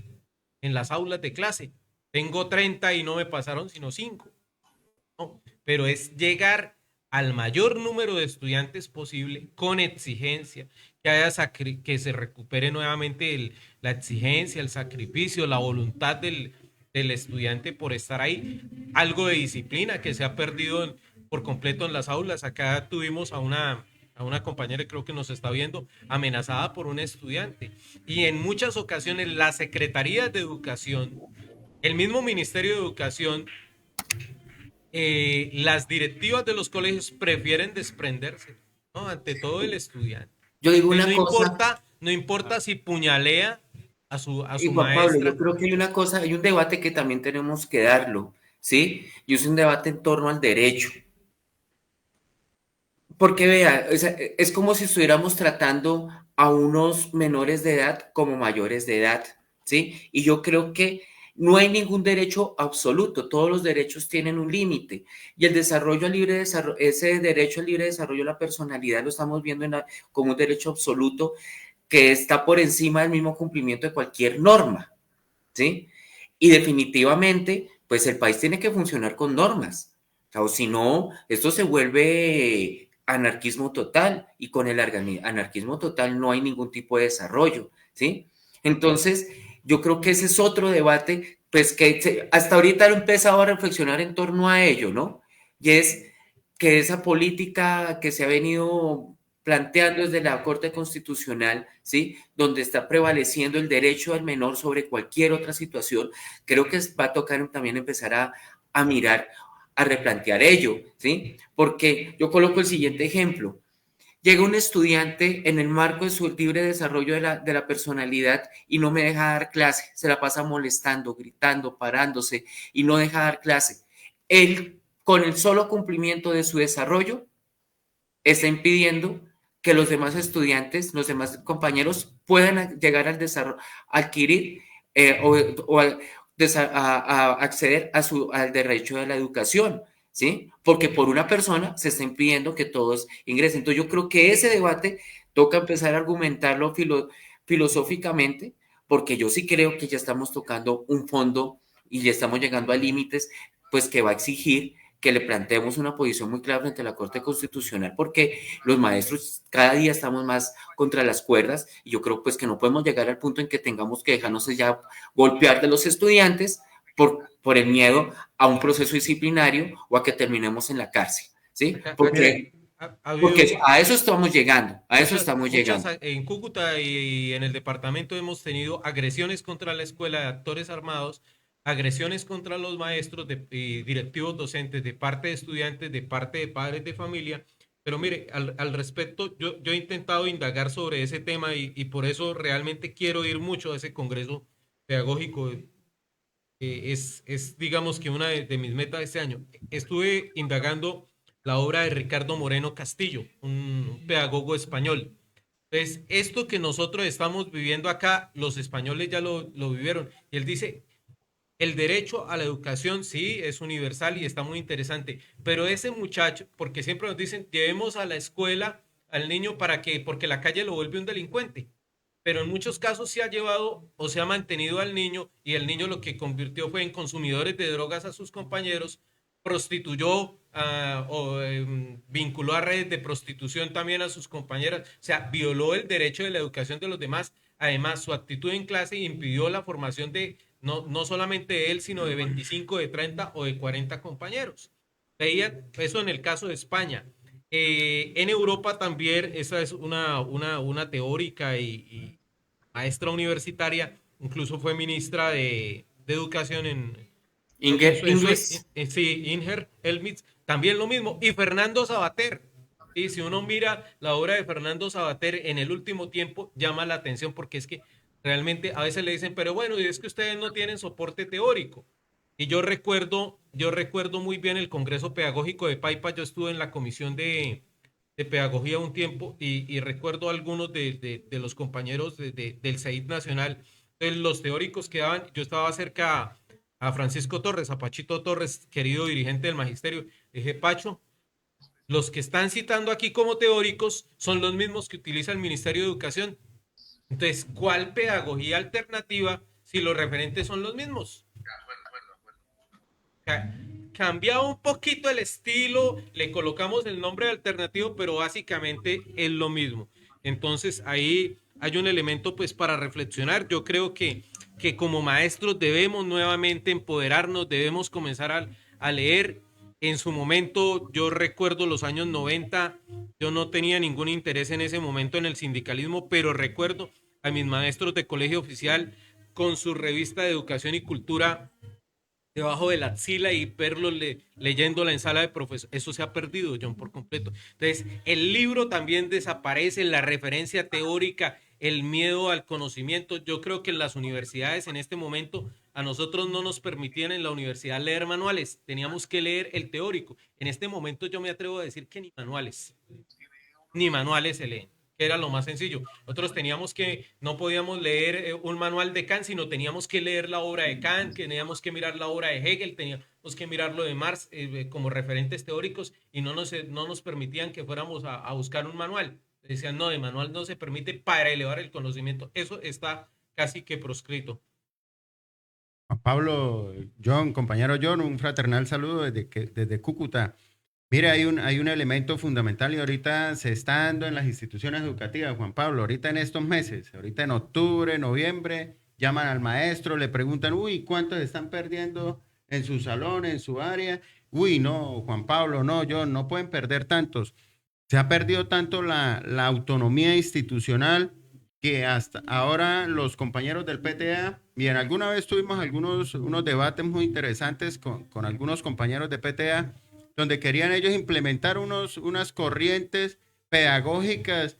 en las aulas de clase. Tengo 30 y no me pasaron sino 5. No, pero es llegar al mayor número de estudiantes posible con exigencia, que se recupere nuevamente la exigencia, el sacrificio, la voluntad del estudiante por estar ahí, algo de disciplina que se ha perdido por completo en las aulas. Acá tuvimos a una compañera, creo que nos está viendo, amenazada por un estudiante. Y en muchas ocasiones la Secretaría de Educación, el mismo Ministerio de Educación, las directivas de los colegios prefieren desprenderse, ¿no? Ante todo el estudiante. Yo digo una no cosa, no importa si puñalea a y su Juan Pablo, maestra. yo creo que hay una cosa, hay un debate que también tenemos que darlo, ¿sí? Y es un debate en torno al derecho. Porque vea, o sea, es como si estuviéramos tratando a unos menores de edad como mayores de edad, ¿sí? Y yo creo que no hay ningún derecho absoluto, todos los derechos tienen un límite. Y el desarrollo al libre desarrollo, ese derecho al libre desarrollo de la personalidad lo estamos viendo como un derecho absoluto que está por encima del mismo cumplimiento de cualquier norma, ¿sí? Y definitivamente, pues el país tiene que funcionar con normas, o si no, esto se vuelve anarquismo total, y con el anarquismo total no hay ningún tipo de desarrollo, ¿sí? Entonces, yo creo que ese es otro debate, pues que hasta ahorita he empezado a reflexionar en torno a ello, ¿no? Y es que esa política que se ha venido planteando desde la Corte Constitucional, ¿sí? Donde está prevaleciendo el derecho del menor sobre cualquier otra situación, creo que va a tocar también empezar a mirar, a replantear ello, ¿sí? Porque yo coloco el siguiente ejemplo. Llega un estudiante en el marco de su libre desarrollo de la personalidad y no me deja dar clase, se la pasa molestando, gritando, parándose y no deja dar clase. Él, con el solo cumplimiento de su desarrollo, está impidiendo que los demás estudiantes, los demás compañeros puedan llegar al desarrollo, adquirir o a acceder al derecho de la educación, ¿sí? Porque por una persona se está impidiendo que todos ingresen. Entonces yo creo que ese debate toca empezar a argumentarlo filosóficamente, porque yo sí creo que ya estamos tocando un fondo y ya estamos llegando a límites, pues que va a exigir que le planteemos una posición muy clara frente a la Corte Constitucional, porque los maestros cada día estamos más contra las cuerdas, y yo creo pues que no podemos llegar al punto en que tengamos que dejarnos ya golpear de los estudiantes por el miedo a un proceso disciplinario o a que terminemos en la cárcel, ¿sí? Porque a eso estamos llegando, En Cúcuta y en el departamento hemos tenido agresiones contra la escuela de actores armados, agresiones contra los maestros y directivos docentes de parte de estudiantes, de parte de padres de familia. Pero mire, al respecto, yo he intentado indagar sobre ese tema y por eso realmente quiero ir mucho a ese congreso pedagógico. Digamos que una de mis metas de este año. Estuve indagando la obra de Ricardo Moreno Castillo, un pedagogo español. Entonces, esto que nosotros estamos viviendo acá, los españoles ya lo vivieron. Y él dice, el derecho a la educación sí es universal y está muy interesante, pero ese muchacho, porque siempre nos dicen, llevemos a la escuela al niño porque la calle lo vuelve un delincuente, pero en muchos casos se ha llevado o se ha mantenido al niño y el niño lo que convirtió fue en consumidores de drogas a sus compañeros, prostituyó vinculó a redes de prostitución también a sus compañeras, o sea, violó el derecho de la educación de los demás. Además, su actitud en clase impidió la formación de no solamente de él, sino de 25, de 30 o de 40 compañeros. Veía eso en el caso de España. En Europa también, esa es una teórica y maestra universitaria, incluso fue ministra de Educación Inger Helmich, también lo mismo. Y Fernando Sabater. Y si uno mira la obra de Fernando Sabater en el último tiempo, llama la atención porque es que realmente a veces le dicen, pero bueno, y es que ustedes no tienen soporte teórico. Y yo recuerdo muy bien el Congreso Pedagógico de Paipa. Yo estuve en la comisión de pedagogía un tiempo y recuerdo algunos de los compañeros del CEID Nacional, de los teóricos que daban. Yo estaba cerca a Francisco Torres, a Pachito Torres, querido dirigente del magisterio. Dije, Pacho, los que están citando aquí como teóricos son los mismos que utiliza el Ministerio de Educación. Entonces, ¿cuál pedagogía alternativa si los referentes son los mismos? Cambiaba un poquito el estilo, le colocamos el nombre alternativo, pero básicamente es lo mismo. Entonces, ahí hay un elemento pues para reflexionar. Yo creo que como maestros debemos nuevamente empoderarnos, debemos comenzar a leer. En su momento, yo recuerdo los años 90, yo no tenía ningún interés en ese momento en el sindicalismo, pero recuerdo a mis maestros de colegio oficial con su revista de educación y cultura debajo de la axila y verlos leyéndola en sala de profesor. Eso se ha perdido, John, por completo. Entonces, el libro también desaparece, la referencia teórica, el miedo al conocimiento. Yo creo que en las universidades en este momento a nosotros no nos permitían en la universidad leer manuales, teníamos que leer el teórico. En este momento yo me atrevo a decir que ni manuales se leen, que era lo más sencillo. Nosotros no podíamos leer un manual de Kant, sino teníamos que leer la obra de Kant, teníamos que mirar la obra de Hegel, teníamos que mirar lo de Marx como referentes teóricos y no nos permitían que fuéramos a buscar un manual. Decían, no, de manual no se permite para elevar el conocimiento. Eso está casi que proscrito. Juan Pablo, John, compañero John, un fraternal saludo desde Cúcuta. Mire, hay un elemento fundamental y ahorita se está dando en las instituciones educativas, Juan Pablo, ahorita en estos meses, ahorita en octubre, noviembre, llaman al maestro, le preguntan, uy, ¿cuántos están perdiendo en su salón, en su área? Uy, no, Juan Pablo, no, John, no pueden perder tantos. Se ha perdido tanto la autonomía institucional que hasta ahora los compañeros del PTA, bien, alguna vez tuvimos unos debates muy interesantes con algunos compañeros de PTA, donde querían ellos implementar unas corrientes pedagógicas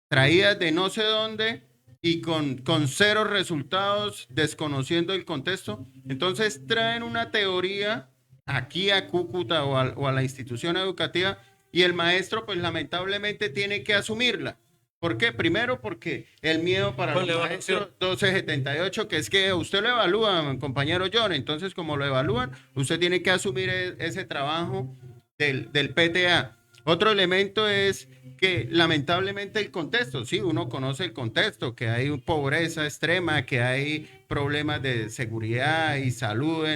traídas de no sé dónde y con cero resultados, desconociendo el contexto. Entonces traen una teoría aquí a Cúcuta o a la institución educativa y el maestro pues lamentablemente tiene que asumirla. ¿Por qué? Primero porque el miedo para los maestros 1278, que es que usted lo evalúa, compañero John, entonces como lo evalúan, usted tiene que asumir ese trabajo del PTA. Otro elemento es que que lamentablemente el contexto, sí, uno conoce el contexto, que hay pobreza extrema, que hay problemas de seguridad y salud,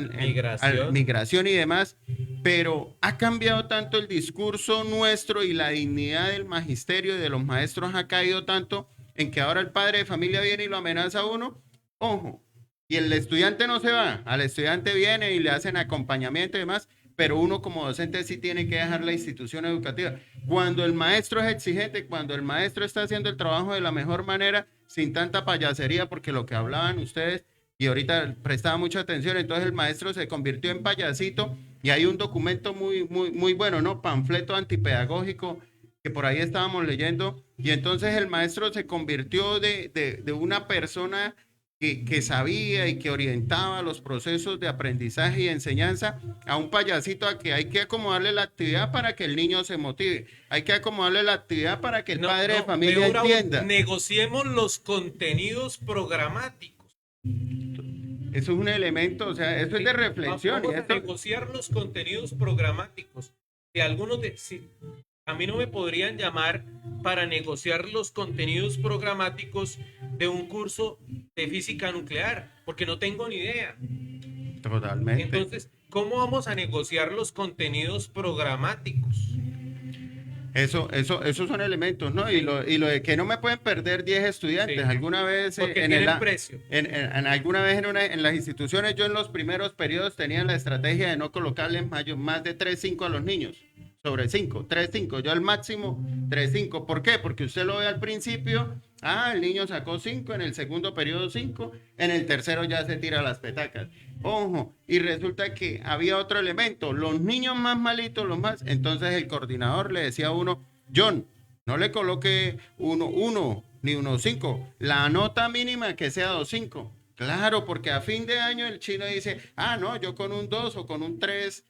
migración y demás, pero ha cambiado tanto el discurso nuestro y la dignidad del magisterio y de los maestros ha caído tanto en que ahora el padre de familia viene y lo amenaza a uno, ojo, y el estudiante no se va, al estudiante viene y le hacen acompañamiento y demás, pero uno como docente sí tiene que dejar la institución educativa. Cuando el maestro es exigente, cuando el maestro está haciendo el trabajo de la mejor manera, sin tanta payasería, porque lo que hablaban ustedes, y ahorita prestaba mucha atención, entonces el maestro se convirtió en payasito, y hay un documento muy bueno, ¿no? Panfleto antipedagógico, que por ahí estábamos leyendo, y entonces el maestro se convirtió de una persona que sabía y que orientaba los procesos de aprendizaje y enseñanza a un payasito a que hay que acomodarle la actividad para que el niño se motive, hay que acomodarle la actividad para que el padre de familia entienda. Negociemos los contenidos programáticos. Eso es un elemento, o sea, eso es de reflexión. Vamos a negociar los contenidos programáticos. Si algunos a mí no me podrían llamar para negociar los contenidos programáticos de un curso de física nuclear, porque no tengo ni idea. Totalmente. Entonces, ¿cómo vamos a negociar los contenidos programáticos? Esos son elementos, ¿no? Y lo de que no me pueden perder 10 estudiantes. Sí. Alguna vez porque tienen precio. Alguna vez en las instituciones, yo en los primeros periodos tenía la estrategia de no colocarles más de 3-5 a los niños. Sobre 5, 3-5, yo al máximo 3-5. ¿Por qué? Porque usted lo ve al principio, el niño sacó 5, en el segundo periodo 5, en el tercero ya se tira las petacas. Ojo, y resulta que había otro elemento, los niños más malitos, entonces el coordinador le decía a uno, John, no le coloque 1 ni 1-5, la nota mínima que sea 2-5. Claro, porque a fin de año el chino dice, no, yo con un 2 o con un 3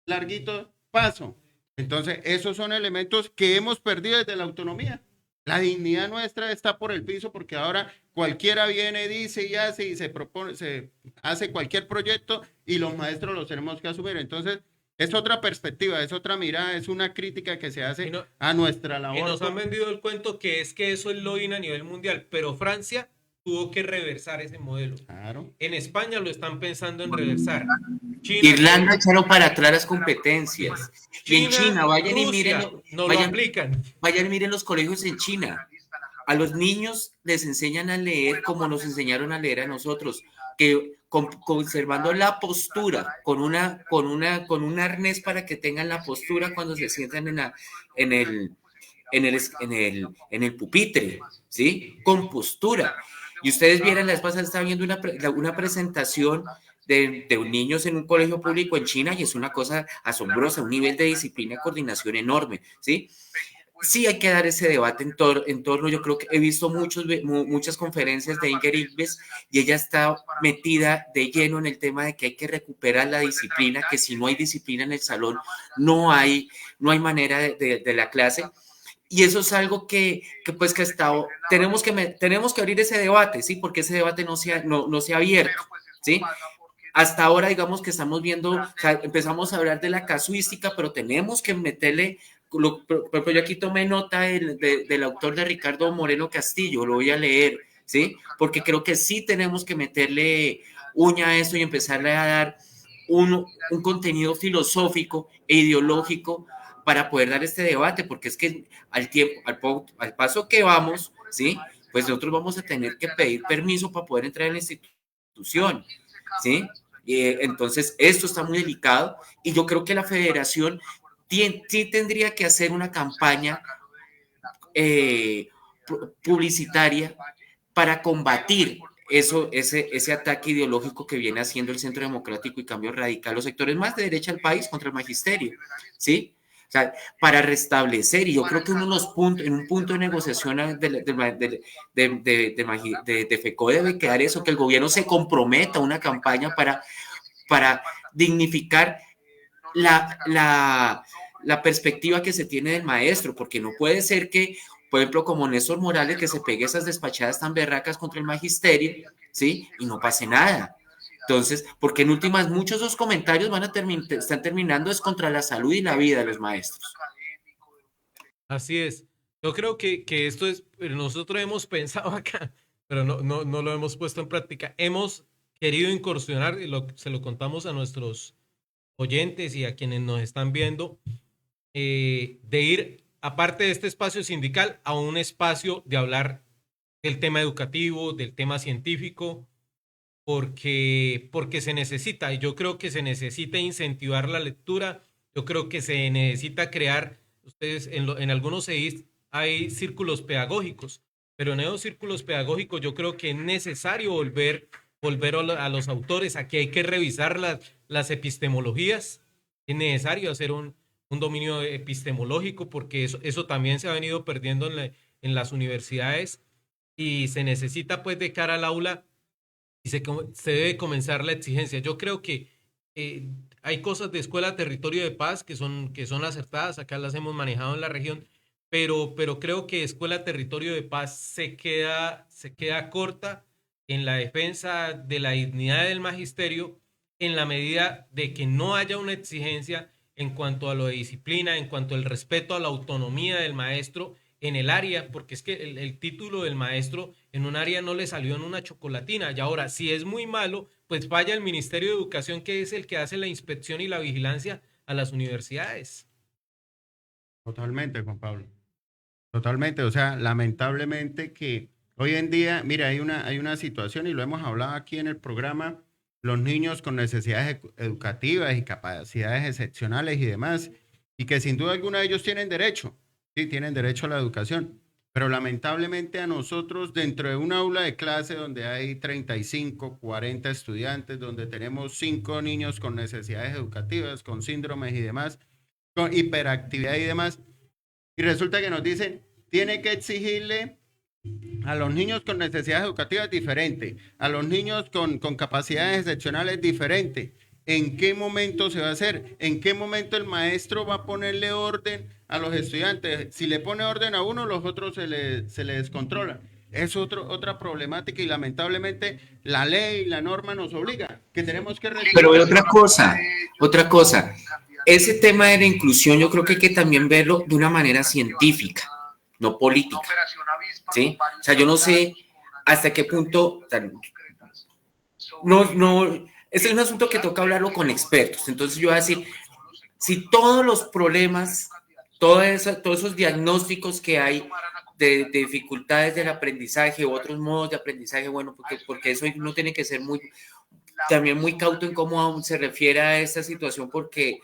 larguito paso. Entonces, esos son elementos que hemos perdido desde la autonomía. La dignidad nuestra está por el piso porque ahora cualquiera viene, dice y hace y se propone, se hace cualquier proyecto y los maestros los tenemos que asumir. Entonces, es otra perspectiva, es otra mirada, es una crítica que se hace a nuestra labor. Y nos han vendido el cuento que eso es lo in a nivel mundial, pero Francia tuvo que reversar ese modelo. Claro. En España lo están pensando en reversar. Irlanda echaron para atrás las competencias. Y en China, vayan Rusia, y miren, no lo aplican. Vayan y miren los colegios en China. A los niños les enseñan a leer como nos enseñaron a leer a nosotros, que conservando la postura, con un arnés para que tengan la postura cuando se sientan en el pupitre, ¿sí? Con postura. Y ustedes vieron, la vez pasada estaba viendo una presentación de niños en un colegio público en China y es una cosa asombrosa, un nivel de disciplina y coordinación enorme, ¿sí? Sí hay que dar ese debate en torno, yo creo que he visto muchas conferencias de Inger Ilves y ella está metida de lleno en el tema de que hay que recuperar la disciplina, que si no hay disciplina en el salón, no hay manera de la clase. Y eso es algo que tenemos que abrir ese debate, ¿sí? Porque ese debate no se ha abierto, ¿sí? Hasta ahora, digamos que estamos viendo, empezamos a hablar de la casuística, pero tenemos que meterle, por ejemplo, yo aquí tomé nota del autor de Ricardo Moreno Castillo, lo voy a leer, ¿sí? Porque creo que sí tenemos que meterle uña a esto y empezarle a dar un contenido filosófico e ideológico para poder dar este debate, porque es que al paso que vamos, ¿sí? Pues nosotros vamos a tener que pedir permiso para poder entrar en la institución, ¿sí? Entonces, esto está muy delicado y yo creo que la federación sí tendría que hacer una campaña publicitaria para combatir ese ataque ideológico que viene haciendo el Centro Democrático y Cambio Radical, los sectores más de derecha del país contra el magisterio, ¿sí? O sea, para restablecer, y yo creo que en un punto de negociación de FECO debe quedar eso, que el gobierno se comprometa a una campaña para dignificar la perspectiva que se tiene del maestro, porque no puede ser que, por ejemplo, como Néstor Morales, que se pegue esas despachadas tan berracas contra el magisterio, ¿sí? Y no pase nada. Entonces, porque en últimas muchos de los comentarios están terminando es contra la salud y la vida de los maestros. Así es. Yo creo que esto es, nosotros hemos pensado acá, pero no lo hemos puesto en práctica. Hemos querido incursionar, y se lo contamos a nuestros oyentes y a quienes nos están viendo, de ir, aparte de este espacio sindical, a un espacio de hablar del tema educativo, del tema científico, porque se necesita, y yo creo que se necesita incentivar la lectura, yo creo que se necesita crear, ustedes en algunos CEIs hay círculos pedagógicos, pero en esos círculos pedagógicos yo creo que es necesario volver a los autores, aquí hay que revisar las epistemologías, es necesario hacer un dominio epistemológico porque eso también se ha venido perdiendo en las universidades y se necesita pues de cara al aula y se debe comenzar la exigencia. Yo creo que hay cosas de Escuela Territorio de Paz que son acertadas, acá las hemos manejado en la región, pero creo que Escuela Territorio de Paz se queda corta en la defensa de la dignidad del magisterio en la medida de que no haya una exigencia en cuanto a lo de disciplina, en cuanto al respeto a la autonomía del maestro en el área, porque es que el título del maestro en un área no le salió en una chocolatina. Y ahora, si es muy malo, pues vaya al Ministerio de Educación, que es el que hace la inspección y la vigilancia a las universidades. Totalmente, Juan Pablo. Totalmente. O sea, lamentablemente que hoy en día, mira, hay una situación y lo hemos hablado aquí en el programa, los niños con necesidades educativas y capacidades excepcionales y demás, y que sin duda alguna ellos tienen derecho, sí, tienen derecho a la educación, pero lamentablemente a nosotros dentro de un aula de clase donde hay 35, 40 estudiantes, donde tenemos 5 niños con necesidades educativas, con síndromes y demás, con hiperactividad y demás, y resulta que nos dicen, tiene que exigirle a los niños con necesidades educativas diferentes, a los niños con capacidades excepcionales diferentes. ¿En qué momento se va a hacer? ¿En qué momento el maestro va a ponerle orden a los estudiantes? Si le pone orden a uno, los otros se le descontrolan. Es otra problemática y lamentablemente la ley, la norma nos obliga, que tenemos que recibir. Pero otra cosa, ese tema de la inclusión yo creo que hay que también verlo de una manera científica, no política, ¿sí? O sea, yo no sé hasta qué punto, este es un asunto que toca hablarlo con expertos, entonces yo voy a decir, si todos los problemas, todos esos diagnósticos que hay de dificultades del aprendizaje u otros modos de aprendizaje, bueno, porque eso uno tiene que ser también muy cauto en cómo se refiere a esta situación, porque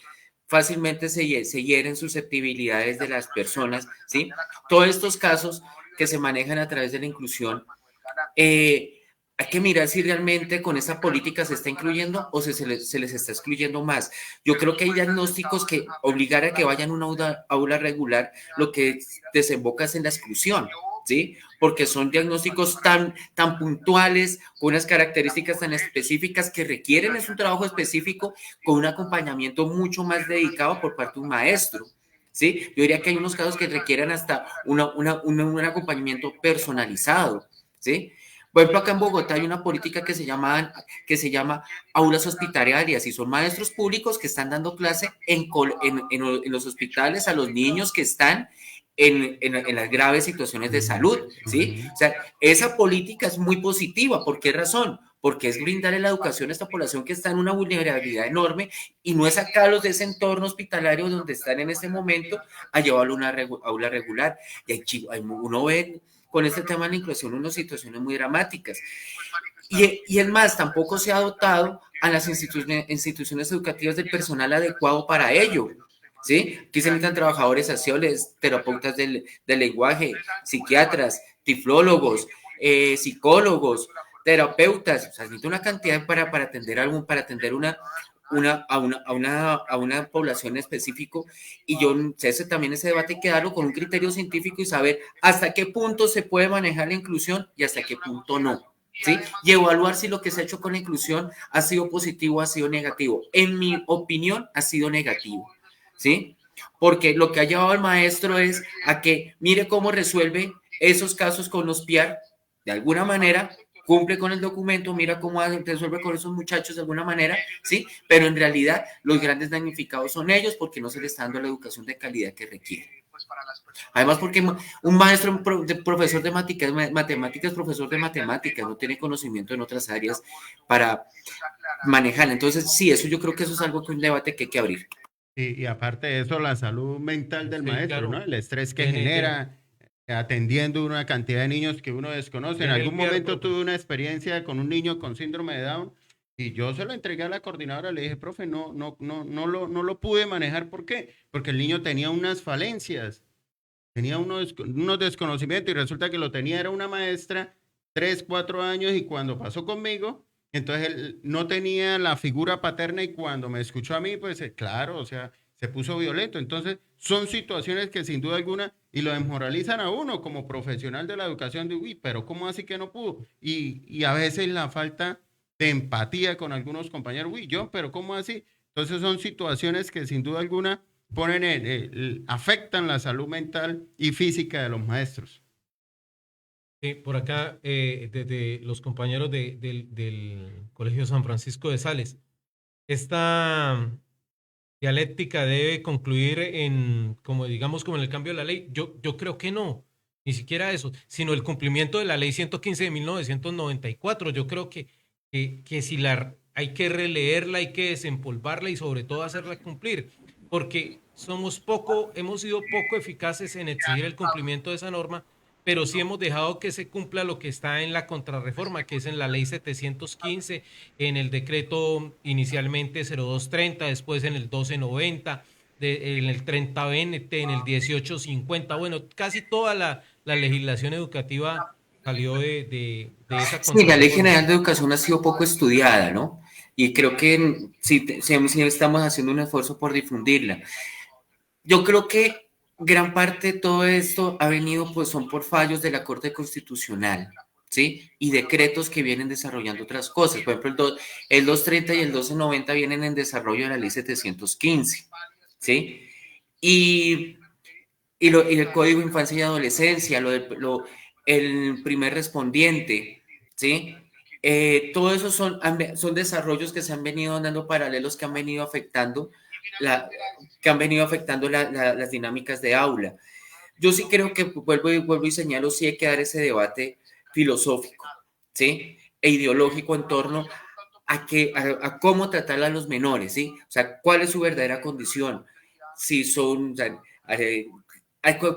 fácilmente se hieren susceptibilidades de las personas, ¿sí? Todos estos casos que se manejan a través de la inclusión, hay que mirar si realmente con esta política se está incluyendo o se les está excluyendo más. Yo creo que hay diagnósticos que obligar a que vayan a una aula regular, lo que desemboca es en la exclusión, ¿sí? Porque son diagnósticos tan puntuales, con unas características tan específicas que requieren es un trabajo específico con un acompañamiento mucho más dedicado por parte de un maestro, ¿sí? Yo diría que hay unos casos que requieren hasta un acompañamiento personalizado, ¿sí? Por ejemplo, acá en Bogotá hay una política que se llama aulas hospitalarias y son maestros públicos que están dando clase en los hospitales a los niños que están en las graves situaciones de salud, ¿sí? O sea, esa política es muy positiva. ¿Por qué razón? Porque es brindarle la educación a esta población que está en una vulnerabilidad enorme y no es sacarlos de ese entorno hospitalario donde están en este momento a llevarlo a una aula regular. Y uno ve con este tema de la inclusión unas situaciones muy dramáticas. Y es más, tampoco se ha dotado a las instituciones educativas del personal adecuado para ello, ¿sí? Aquí se necesitan trabajadores sociales, terapeutas del lenguaje, psiquiatras, tiflólogos, psicólogos, terapeutas. O sea, necesita una cantidad para atender a una población específico, y ese debate hay que darlo con un criterio científico y saber hasta qué punto se puede manejar la inclusión y hasta qué punto no, ¿sí? Y evaluar si lo que se ha hecho con la inclusión ha sido positivo o ha sido negativo. En mi opinión, ha sido negativo, ¿sí? Porque lo que ha llevado al maestro es a que mire cómo resuelve esos casos con los PIAR, de alguna manera cumple con el documento, mira cómo resuelve con esos muchachos de alguna manera, ¿sí? Pero en realidad los grandes damnificados son ellos porque no se les está dando la educación de calidad que requieren. Además, porque un maestro, profesor de matemáticas, profesor de matemáticas, no tiene conocimiento en otras áreas para manejarla. Entonces, sí, eso yo creo que eso es algo que un debate que hay que abrir. Y aparte de eso, la salud mental del Sí, maestro, claro. ¿no? El estrés que Tiene- genera atendiendo una cantidad de niños que uno desconoce. En tiene el algún piar, momento profe. tuve una experiencia con un niño con síndrome de Down y yo se lo entregué a la coordinadora, le dije, profe, no lo pude manejar. ¿Por qué? Porque el niño tenía unas falencias, tenía unos desconocimientos y resulta que lo tenía, era una maestra, 3, 4 años y cuando pasó conmigo, entonces él no tenía la figura paterna y cuando me escuchó a mí, pues claro, o sea, se puso violento. Entonces son situaciones que sin duda alguna y lo desmoralizan a uno como profesional de la educación de, uy, pero ¿cómo así que no pudo? Y a veces la falta de empatía con algunos compañeros, uy, yo, pero ¿cómo así? Entonces son situaciones que sin duda alguna afectan la salud mental y física de los maestros. Sí, por acá, desde los compañeros del Colegio San Francisco de Sales. Esta dialéctica debe concluir en, como digamos, como en el cambio de la ley. Yo creo que no, ni siquiera eso, sino el cumplimiento de la ley 115 de 1994. Yo creo que si hay que releerla, hay que desempolvarla y sobre todo hacerla cumplir, porque hemos sido poco eficaces en exigir el cumplimiento de esa norma, pero sí hemos dejado que se cumpla lo que está en la contrarreforma, que es en la ley 715, en el decreto inicialmente 0230, después en el 1290, en el 3020, en el 1850. Bueno, casi toda la legislación educativa salió de esa Sí, la Ley contrarreforma. General de Educación ha sido poco estudiada, ¿no? Y creo que sí estamos haciendo un esfuerzo por difundirla. Yo creo que gran parte de todo esto ha venido, pues son por fallos de la Corte Constitucional, ¿sí? Y decretos que vienen desarrollando otras cosas. Por ejemplo, el 230 y el 1290 vienen en desarrollo de la Ley 715, ¿sí? Y, y el Código de Infancia y Adolescencia, el primer respondiente, ¿sí? Todo eso son desarrollos que se han venido dando paralelos que han venido afectando la, las dinámicas de aula. Yo sí creo que, vuelvo y señalo, sí hay que dar ese debate filosófico, ¿sí? E ideológico en torno a cómo tratar a los menores, ¿sí? O sea, cuál es su verdadera condición, si son, o sea,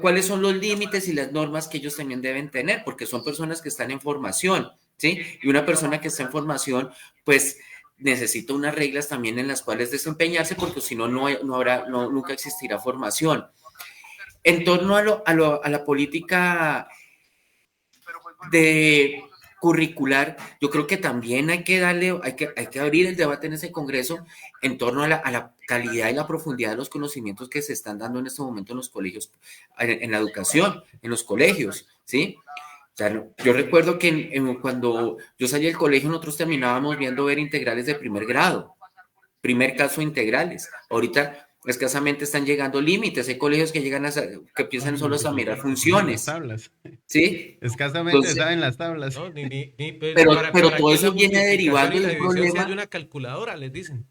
cuáles son los límites y las normas que ellos también deben tener, porque son personas que están en formación, ¿sí? Y una persona que está en formación, pues necesita unas reglas también en las cuales desempeñarse, porque si no, nunca existirá formación. En torno a la política de curricular, yo creo que también hay que hay que abrir el debate en ese congreso en torno a la calidad y la profundidad de los conocimientos que se están dando en este momento en los colegios, en la educación, en los colegios, ¿sí? O sea, yo recuerdo que cuando yo salí del colegio nosotros terminábamos ver integrales de primer grado, primer caso integrales. Ahorita escasamente están llegando límites, hay colegios que que empiezan Ay, solo a mirar sí, saben las funciones, tablas. ¿sí? Escasamente Entonces, saben las tablas. ¿No? Pues, pero ¿para todo qué la eso viene multiplicación derivando y de la un división si hay problema, una calculadora? Les dicen.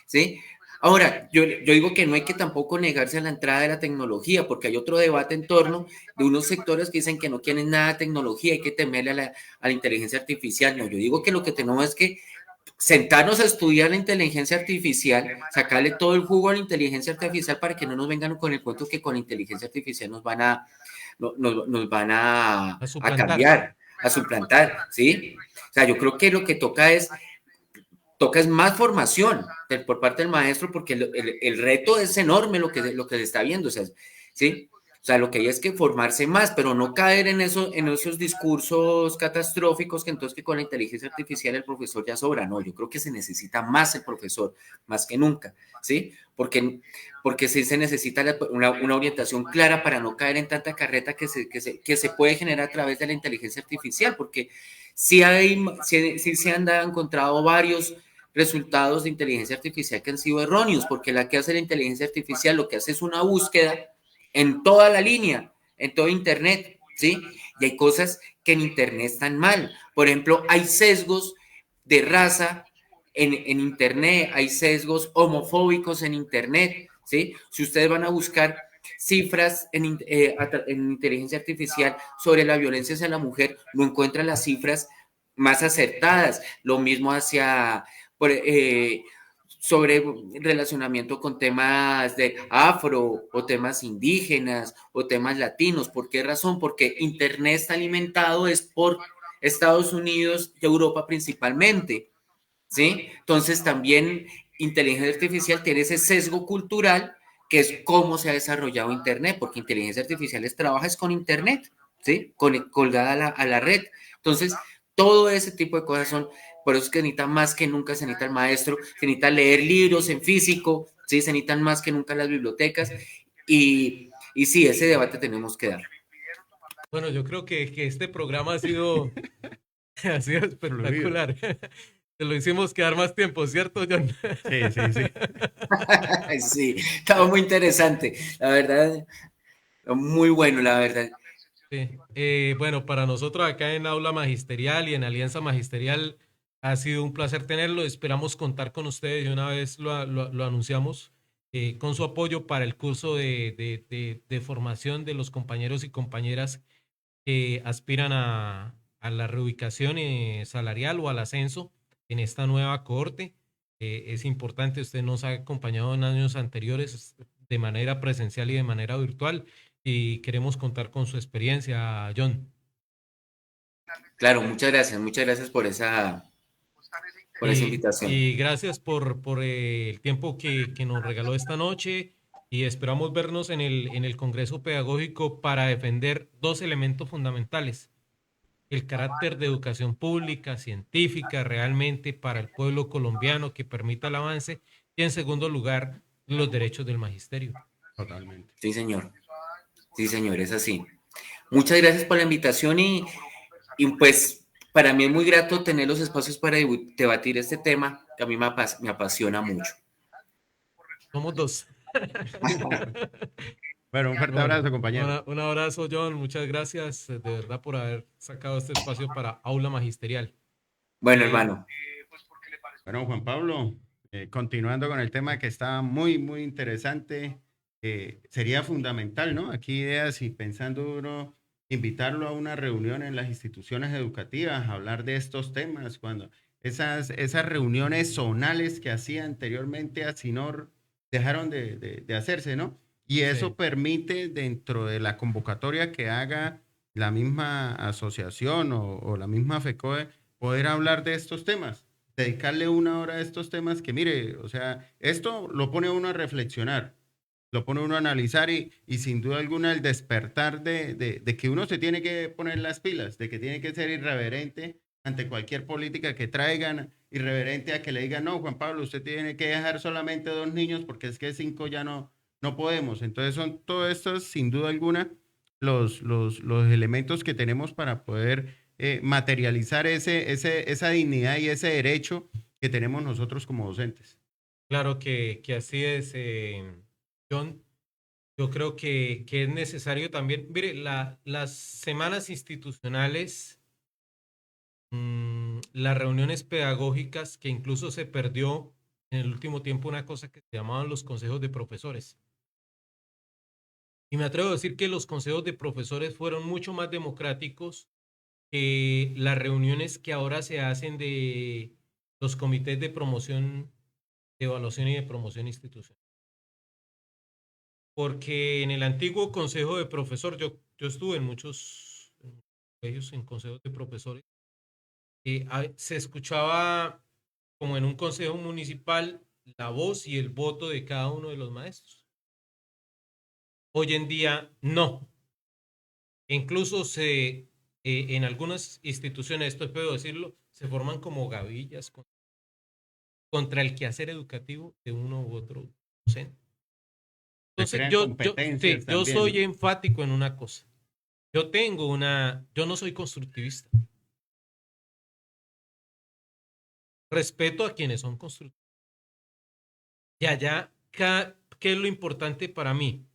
¿sí? Ahora, yo digo que no hay que tampoco negarse a la entrada de la tecnología, porque hay otro debate en torno de unos sectores que dicen que no quieren nada de tecnología, hay que temerle a la inteligencia artificial. No, yo digo que lo que tenemos es que sentarnos a estudiar la inteligencia artificial, sacarle todo el jugo a la inteligencia artificial para que no nos vengan con el cuento que con la inteligencia artificial nos van A a suplantar. cambiar, a suplantar, ¿sí? O sea, yo creo que lo que toca es más formación por parte del maestro, porque el reto es enorme lo que se está viendo, o sea, ¿sí? O sea, lo que hay es que formarse más, pero no caer en esos discursos catastróficos que entonces que con la inteligencia artificial el profesor ya sobra. No, yo creo que se necesita más el profesor, más que nunca, ¿sí? Porque sí se necesita una orientación clara para no caer en tanta carreta que se puede generar a través de la inteligencia artificial, porque sí se han encontrado varios resultados de inteligencia artificial que han sido erróneos, porque la que hace la inteligencia artificial lo que hace es una búsqueda en toda la línea, en todo Internet, ¿sí? Y hay cosas que en Internet están mal. Por ejemplo, hay sesgos de raza en Internet, hay sesgos homofóbicos en Internet, ¿sí? Si ustedes van a buscar cifras en inteligencia artificial sobre la violencia hacia la mujer, no encuentra las cifras más acertadas. Lo mismo sobre relacionamiento con temas de afro o temas indígenas o temas latinos. ¿Por qué razón? Porque Internet está alimentado es por Estados Unidos y Europa principalmente, ¿sí? Entonces también inteligencia artificial tiene ese sesgo cultural que es cómo se ha desarrollado Internet, porque inteligencia artificial trabaja con Internet, ¿sí? Colgada a la red. Entonces, todo ese tipo de cosas son, por eso es que necesita más que nunca, se necesita el maestro, se necesita leer libros en físico, ¿sí? Se necesitan más que nunca las bibliotecas y sí, ese debate tenemos que dar. Bueno, yo creo que este programa ha sido Fluido. espectacular. Te lo hicimos quedar más tiempo, ¿cierto, John? Sí, sí, sí. Sí, estaba muy interesante, la verdad, muy bueno, la verdad. Sí. Bueno, para nosotros acá en Aula Magisterial y en Alianza Magisterial ha sido un placer tenerlo. Esperamos contar con ustedes y una vez lo anunciamos con su apoyo para el curso de formación de los compañeros y compañeras que aspiran a la reubicación salarial o al ascenso en esta nueva cohorte. Es importante, usted nos ha acompañado en años anteriores de manera presencial y de manera virtual y queremos contar con su experiencia, John. Claro, muchas gracias por esa invitación. Y gracias por el tiempo que nos regaló esta noche y esperamos vernos en el Congreso Pedagógico para defender dos elementos fundamentales: el carácter de educación pública, científica, realmente para el pueblo colombiano que permita el avance, y en segundo lugar, los derechos del magisterio. Totalmente. Sí, señor. Sí, señor, es así. Muchas gracias por la invitación y pues para mí es muy grato tener los espacios para debatir este tema que a mí me apasiona mucho. Somos dos. Bueno, un fuerte Bueno, abrazo, compañero. un abrazo, John. Muchas gracias de verdad por haber sacado este espacio para Aula Magisterial. Bueno, Eh, hermano, Bueno, Juan Pablo, continuando con el tema que está muy, muy interesante, sería fundamental, ¿no? Aquí ideas y pensando uno, invitarlo a una reunión en las instituciones educativas, a hablar de estos temas, cuando esas reuniones zonales que hacía anteriormente a SINOR dejaron de hacerse, ¿no? Y eso sí. permite dentro de la convocatoria que haga la misma asociación o la misma FECOE poder hablar de estos temas, dedicarle una hora a estos temas que, mire, o sea, esto lo pone a uno a reflexionar, lo pone a uno a analizar y sin duda alguna el despertar de que uno se tiene que poner las pilas, de que tiene que ser irreverente ante cualquier política que traigan, irreverente a que le digan, no, Juan Pablo, usted tiene que dejar solamente 2 niños porque es que 5 ya no podemos. Entonces son todos estos, sin duda alguna, los elementos que tenemos para poder materializar esa dignidad y ese derecho que tenemos nosotros como docentes. Claro que así es, John. Yo creo que es necesario también, mire, las semanas institucionales, las reuniones pedagógicas, que incluso se perdió en el último tiempo una cosa que se llamaban los consejos de profesores. Y me atrevo a decir que los consejos de profesores fueron mucho más democráticos que las reuniones que ahora se hacen de los comités de promoción, de evaluación y de promoción institucional. Porque en el antiguo consejo de profesor, yo estuve en muchos colegios en consejos de profesores, se escuchaba como en un consejo municipal la voz y el voto de cada uno de los maestros. Hoy en día no. Incluso en algunas instituciones, esto puedo decirlo, se forman como gavillas contra el quehacer educativo de uno u otro docente. Se Entonces, crean competencias sí, yo también, soy ¿no? enfático en una cosa. Yo no soy constructivista. Respeto a quienes son constructivos. Y allá, ¿qué es lo importante para mí?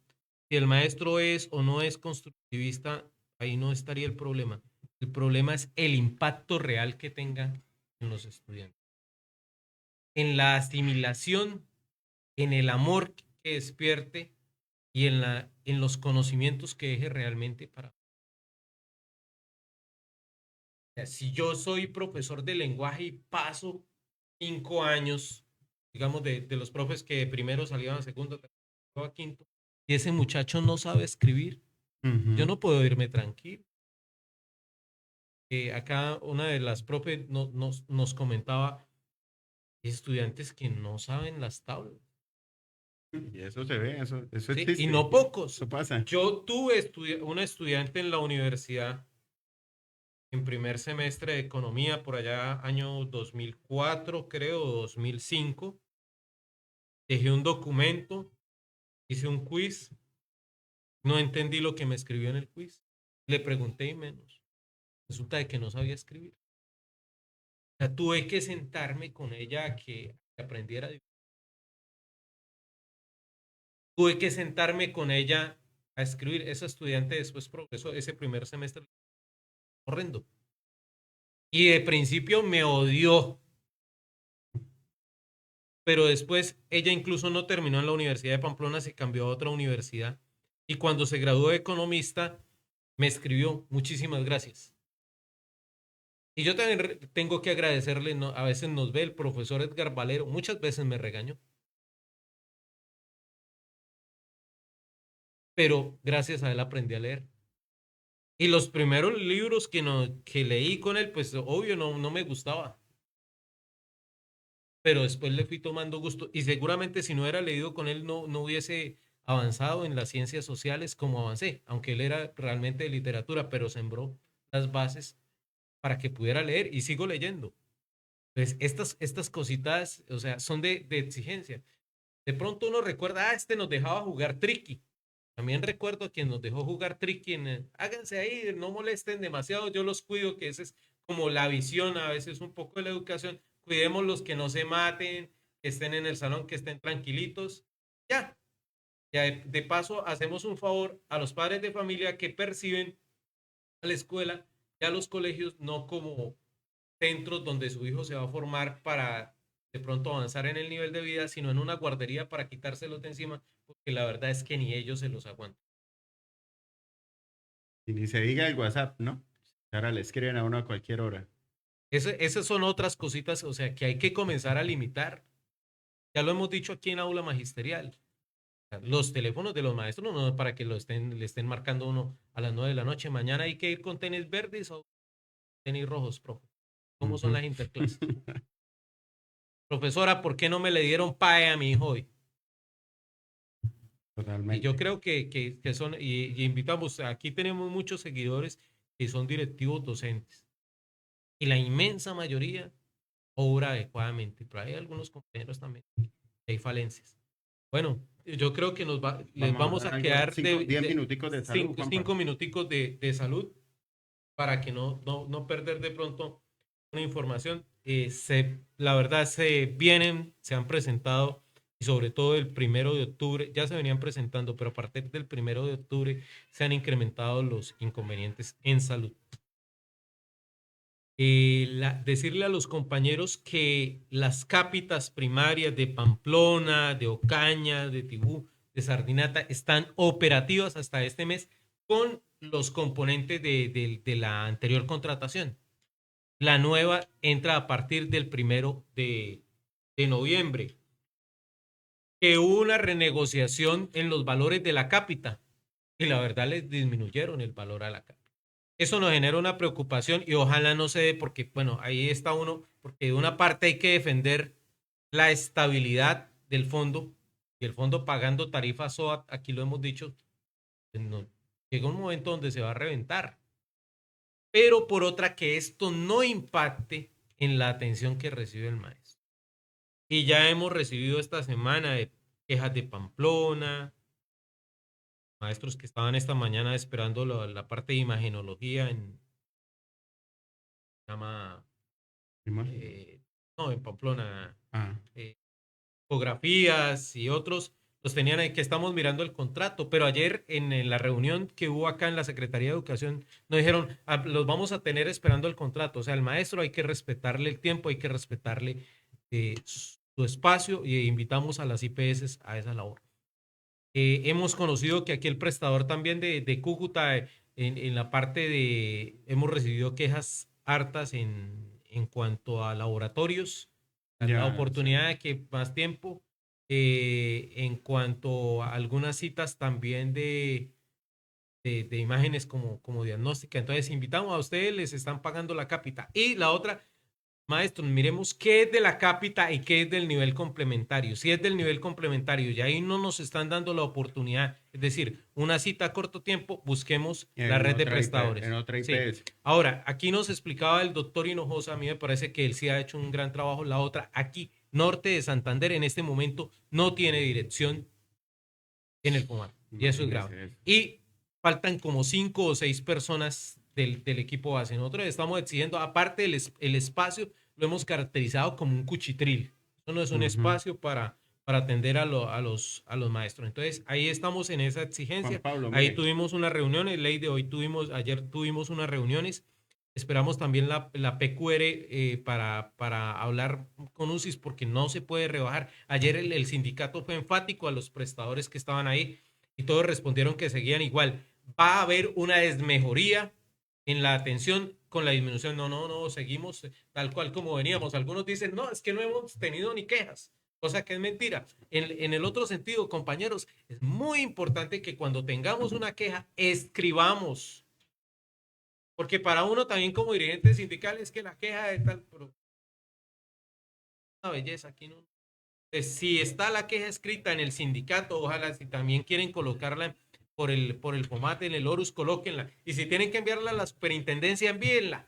Si el maestro es o no es constructivista, ahí no estaría el problema. El problema es el impacto real que tenga en los estudiantes, en la asimilación, en el amor que despierte y en los conocimientos que deje realmente para... O sea, si yo soy profesor de lenguaje y paso 5 años, digamos, de los profes que primero salían a segundo, tercero, a quinto, y ese muchacho no sabe escribir, yo Ujú. no puedo irme tranquilo. Acá una de las profes nos comentaba estudiantes que no saben las tablas, Y eso se ve, eso ¿sí? Y existe, no pocos. eso pasa. Yo tuve una estudiante en la universidad en primer semestre de economía por allá año 2004 creo, 2005. Dejé un documento, hice un quiz, no entendí lo que me escribió en el quiz. Le pregunté y menos. Resulta de que no sabía escribir. O sea, tuve que sentarme con ella a que aprendiera. Tuve que sentarme con ella a escribir. Esa estudiante después progresó ese primer semestre horrendo. Y de principio me odió, pero después ella incluso no terminó en la Universidad de Pamplona, se cambió a otra universidad. Y cuando se graduó de economista, me escribió, muchísimas gracias. Y yo también tengo que agradecerle, a veces nos ve el profesor Edgar Valero, muchas veces me regañó, pero gracias a él aprendí a leer. Y los primeros libros que leí con él, pues obvio no me gustaba, pero después le fui tomando gusto y seguramente si no hubiera leído con él no hubiese avanzado en las ciencias sociales como avancé, aunque él era realmente de literatura, pero sembró las bases para que pudiera leer y sigo leyendo. Entonces, estas cositas, o sea, son de exigencia. De pronto uno recuerda, este nos dejaba jugar tricky. También recuerdo a quien nos dejó jugar tricky háganse ahí, no molesten demasiado, yo los cuido, que esa es como la visión, a veces un poco de la educación. Cuidemos los que no se maten, que estén en el salón, que estén tranquilitos. Ya, ya de paso hacemos un favor a los padres de familia que perciben a la escuela y a los colegios no como centros donde su hijo se va a formar para de pronto avanzar en el nivel de vida, sino en una guardería para quitárselos de encima, porque la verdad es que ni ellos se los aguantan. Y ni se diga el WhatsApp, ¿no? Ahora le escriben a uno a cualquier hora. Esas son otras cositas, o sea, que hay que comenzar a limitar. Ya lo hemos dicho aquí en aula magisterial. Los teléfonos de los maestros no es para que le estén marcando uno a las 9 de la noche. Mañana hay que ir con tenis verdes o tenis rojos, profe. ¿Cómo son Ujú. las interclases? Profesora, ¿por qué no me le dieron PAE a mi hijo hoy? Y yo Totalmente. creo que son, y invitamos, aquí tenemos muchos seguidores que son directivos docentes. Y la inmensa mayoría obra adecuadamente, pero hay algunos compañeros también que hay falencias. Bueno, yo creo que les Vamos a vamos hablar a algo, quedar 10 minuticos de salud, Juanpa. cinco minuticos de salud para que no perder de pronto una información. La verdad se han presentado y sobre todo el 1 de octubre, ya se venían presentando, pero a partir del 1 de octubre se han incrementado los inconvenientes en salud. Decirle a los compañeros que las cápitas primarias de Pamplona, de Ocaña, de Tibú, de Sardinata están operativas hasta este mes con los componentes de la anterior contratación. La nueva entra a partir del 1 de noviembre. Que hubo una renegociación en los valores de la cápita y la verdad les disminuyeron el valor a la cápita. Eso nos genera una preocupación y ojalá no se dé porque, bueno, ahí está uno, porque de una parte hay que defender la estabilidad del fondo y el fondo pagando tarifas SOAT, aquí lo hemos dicho, pues llega un momento donde se va a reventar. Pero por otra, que esto no impacte en la atención que recibe el maestro. Y ya hemos recibido esta semana de quejas de Pamplona, maestros que estaban esta mañana esperando la parte de imagenología llama, Simón. no, en Pamplona, Ah, eh, fotografías y otros, los tenían ahí que estamos mirando el contrato, pero ayer en la reunión que hubo acá en la Secretaría de Educación, nos dijeron, los vamos a tener esperando el contrato, o sea, el maestro hay que respetarle el tiempo, hay que respetarle su espacio y invitamos a las IPS a esa labor. Hemos conocido que aquí el prestador también de Cúcuta, en la parte hemos recibido quejas hartas en cuanto a laboratorios, a la Ya, sí. oportunidad de que más tiempo, en cuanto a algunas citas también de imágenes como diagnóstica. Entonces, invitamos a ustedes, les están pagando la cápita. Y la otra, maestros, miremos qué es de la cápita y qué es del nivel complementario. Si es del nivel complementario y ahí no nos están dando la oportunidad, es decir, una cita a corto tiempo, busquemos la red de En prestadores. otra Sí. IPS. Ahora, aquí nos explicaba el doctor Hinojosa, a mí me parece que él sí ha hecho un gran trabajo. La otra, aquí, Norte de Santander, en este momento no tiene dirección en el FOMAT. Y eso es grave. Imagínese eso. Y faltan como 5 o 6 personas del equipo base. Nosotros estamos exigiendo, aparte el espacio, lo hemos caracterizado como un cuchitril. Eso no es un Ujú. espacio para atender a los maestros. Entonces, ahí estamos en esa Juan exigencia. Pablo, Ahí mire, tuvimos unas reuniones, ley de hoy ayer tuvimos unas reuniones. Esperamos también la PQR para hablar con UCIS porque no se puede rebajar. Ayer el sindicato fue enfático a los prestadores que estaban ahí y todos respondieron que seguían igual. Va a haber una desmejoría en la atención con la disminución. No, seguimos tal cual como veníamos. Algunos dicen, no, es que no hemos tenido ni quejas, cosa que es mentira. En el otro sentido, compañeros, es muy importante que cuando tengamos una queja, escribamos. Porque para uno también como dirigente sindical es que la queja de tal, pero una belleza aquí no. Entonces, si está la queja escrita en el sindicato, ojalá si también quieren colocarla por el FOMAT en el ORUS, colóquenla. Y si tienen que enviarla a la superintendencia, envíenla.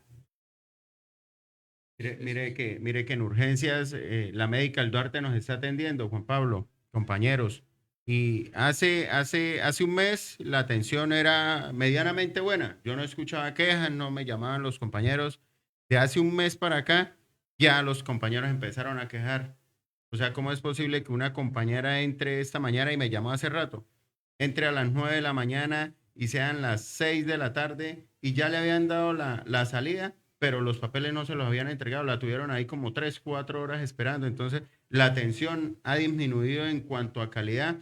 mire que en urgencias la Medical Duarte nos está atendiendo, Juan Pablo, compañeros. Y hace un mes la atención era medianamente buena. Yo no escuchaba quejas, no me llamaban los compañeros. De hace un mes para acá, ya los compañeros empezaron a quejar. O sea, ¿cómo es posible que una compañera entre esta mañana y me llamó hace rato? Entre a las 9 de la mañana y sean las 6 de la tarde y ya le habían dado la salida, pero los papeles no se los habían entregado, la tuvieron ahí como 3 4 horas esperando. Entonces, la atención ha disminuido en cuanto a calidad.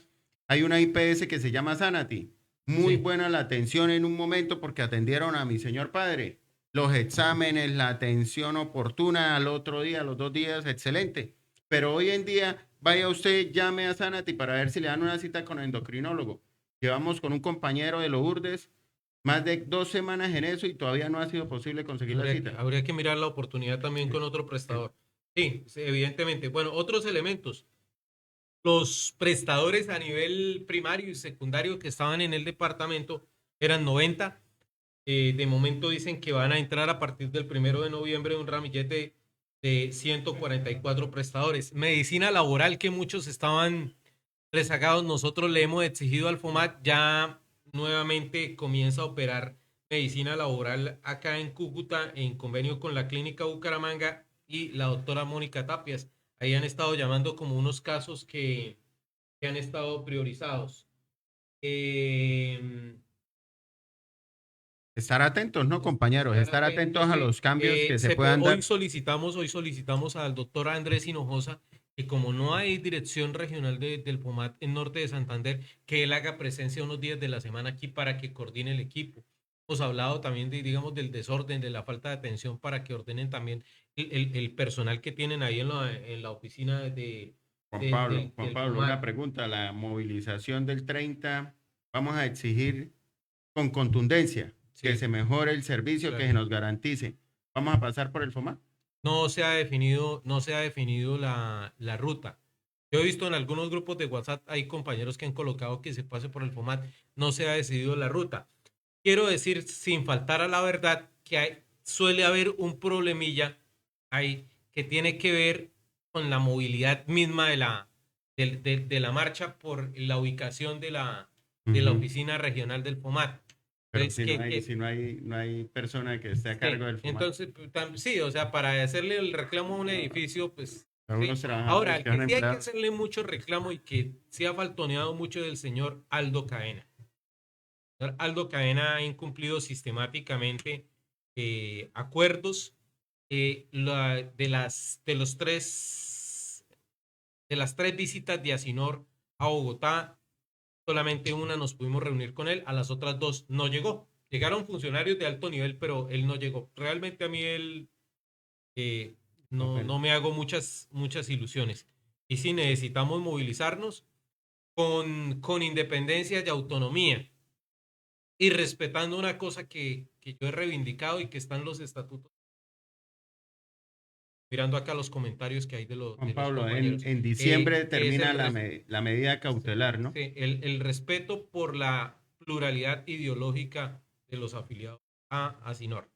Hay una IPS que se llama Sanati. Muy Sí. buena la atención en un momento porque atendieron a mi señor padre. Los exámenes, la atención oportuna al otro día, a los 2 días, excelente. Pero hoy en día, vaya usted, llame a Sanati para ver si le dan una cita con el endocrinólogo. Llevamos con un compañero de Lourdes más de 2 semanas en eso y todavía no ha sido posible conseguir la cita. Habría que mirar la oportunidad también con otro Eh, prestador. Sí, sí, evidentemente. Bueno, otros elementos. Los prestadores a nivel primario y secundario que estaban en el departamento eran 90. De momento dicen que van a entrar a partir del 1 de noviembre un ramillete de 144 prestadores. Medicina laboral que muchos estaban rezagados, nosotros le hemos exigido al FOMAT, ya nuevamente comienza a operar medicina laboral acá en Cúcuta en convenio con la Clínica Bucaramanga y la doctora Mónica Tapias. Ahí han estado llamando como unos casos que han estado priorizados. Eh, Estar atentos, ¿no, compañeros? Estar Estar atentos atentos, a sí. los cambios que se puedan Hoy dar. solicitamos al doctor Andrés Hinojosa que como no hay dirección regional del FOMAT en Norte de Santander, que él haga presencia unos días de la semana aquí para que coordine el equipo. Hemos hablado también digamos, del desorden, de la falta de atención para que ordenen también el personal que tienen ahí en la oficina Juan del Pablo, FOMAT. una pregunta. La movilización del 30, vamos a exigir con contundencia que Sí, se mejore el servicio, que claro. se nos garantice. Vamos a pasar por el FOMAT. No se ha definido la ruta. Yo he visto en algunos grupos de WhatsApp, hay compañeros que han colocado que se pase por el FOMAT, no se ha decidido la ruta. Quiero decir, sin faltar a la verdad, que suele haber un problemilla ahí que tiene que ver con la movilidad misma de la marcha por la ubicación de la Ujú. oficina regional del FOMAT. Pero Entonces, si no hay, si no hay, no hay persona que esté a cargo sí, del FOMAT. entonces, pues, sí, o sea, para hacerle el reclamo a un edificio, pues, sí. Algunos Ahora, trabajadores el que que van a sí hay que emplear. hacerle mucho reclamo y que sí ha faltoneado mucho del señor Aldo Cadena. El señor Aldo Cadena ha incumplido sistemáticamente acuerdos de las tres visitas de Asinor a Bogotá. solamente una nos pudimos reunir con él, a las otras 2 no llegó. Llegaron funcionarios de alto nivel, pero él no llegó. Realmente a mí él no me hago muchas ilusiones. Y sí necesitamos movilizarnos con independencia y autonomía y respetando una cosa que yo he reivindicado y que está en los estatutos. Mirando acá los comentarios que hay de los Juan Pablo, compañeros. en diciembre Que es termina el la medida cautelar, ¿no? Sí, el respeto por la pluralidad ideológica de los afiliados a SINOR.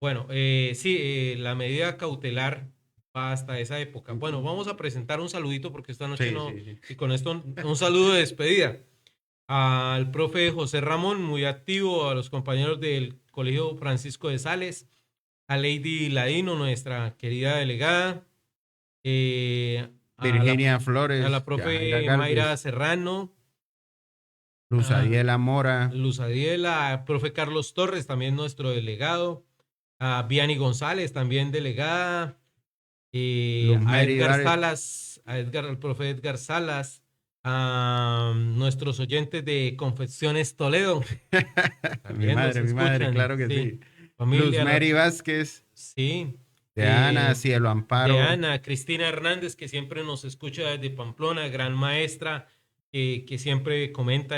Bueno, la medida cautelar va hasta esa época. Bueno, vamos a presentar un saludito porque esta noche Sí. y con esto un saludo de despedida al profe José Ramón, muy activo, a los compañeros del Colegio Francisco de Sales, a Lady Ladino, nuestra querida delegada, Virginia Flores, a la profe Mayra Serrano, Luz Adiela Mora, Luz Adiela, profe Carlos Torres, también nuestro delegado, a Vianney González, también delegada, a Edgar Salas, al profe Edgar Salas, a nuestros oyentes de Confecciones Toledo. mi madre, claro que sí. Familia, Luz Mary Vázquez. Sí. De Ana, Cielo Amparo. De Ana, Cristina Hernández, que siempre nos escucha desde Pamplona, gran maestra, que siempre comenta,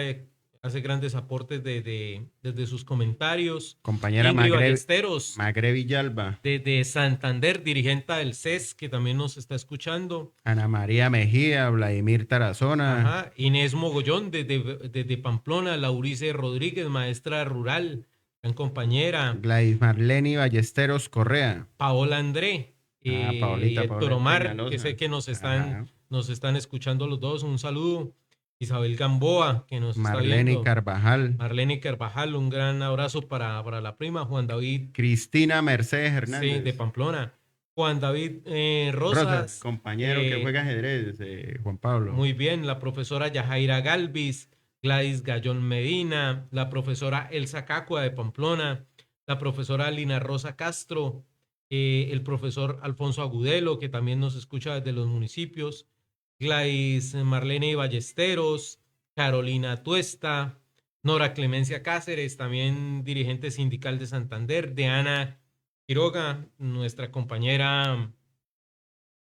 hace grandes aportes desde sus comentarios. Compañera Magre Villalba. De Santander, dirigente del CES, que también nos está escuchando. Ana María Mejía, Vladimir Tarazona. Ajá. Inés Mogollón, desde Pamplona. Laurice Rodríguez, maestra rural, gran compañera. Gladys Marlene Ballesteros Correa. Paola André. Paolita, Héctor Omar, que sé que nos están escuchando los dos. Un saludo. Isabel Gamboa, que nos está viendo. Marlene Carvajal, un gran abrazo para la prima. Juan David. Cristina Mercedes Hernández. Sí, de Pamplona. Juan David Rosas. Compañero que juega ajedrez, Juan Pablo. Muy bien, la profesora Yajaira Galvis, Gladys Gallón Medina, la profesora Elsa Cacua de Pamplona, la profesora Lina Rosa Castro, el profesor Alfonso Agudelo, que también nos escucha desde los municipios, Gladys Marlene Ballesteros, Carolina Tuesta, Nora Clemencia Cáceres, también dirigente sindical de Santander, Diana Quiroga, nuestra compañera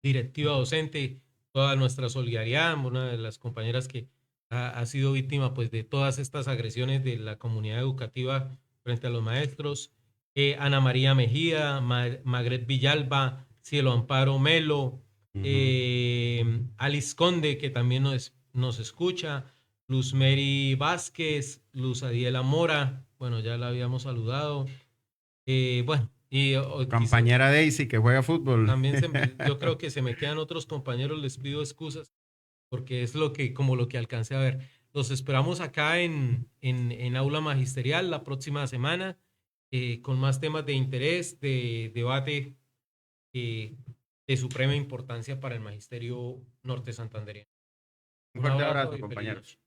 directiva docente, toda nuestra solidaridad, una de las compañeras que ha sido víctima pues de todas estas agresiones de la comunidad educativa frente a los maestros, Ana María Mejía, Magret Villalba, Cielo Amparo Melo, Alice Conde, que también nos escucha, Luz Mary Vázquez, Luz Adiela Mora, bueno, ya la habíamos saludado, bueno, y compañera Daisy, que juega fútbol. También yo creo que se me quedan otros compañeros, les pido excusas, porque es como lo que alcancé a ver. Los esperamos acá en Aula Magisterial la próxima semana, con más temas de interés, de debate, de suprema importancia para el magisterio norte santandereano. Un fuerte abrazo, compañeros.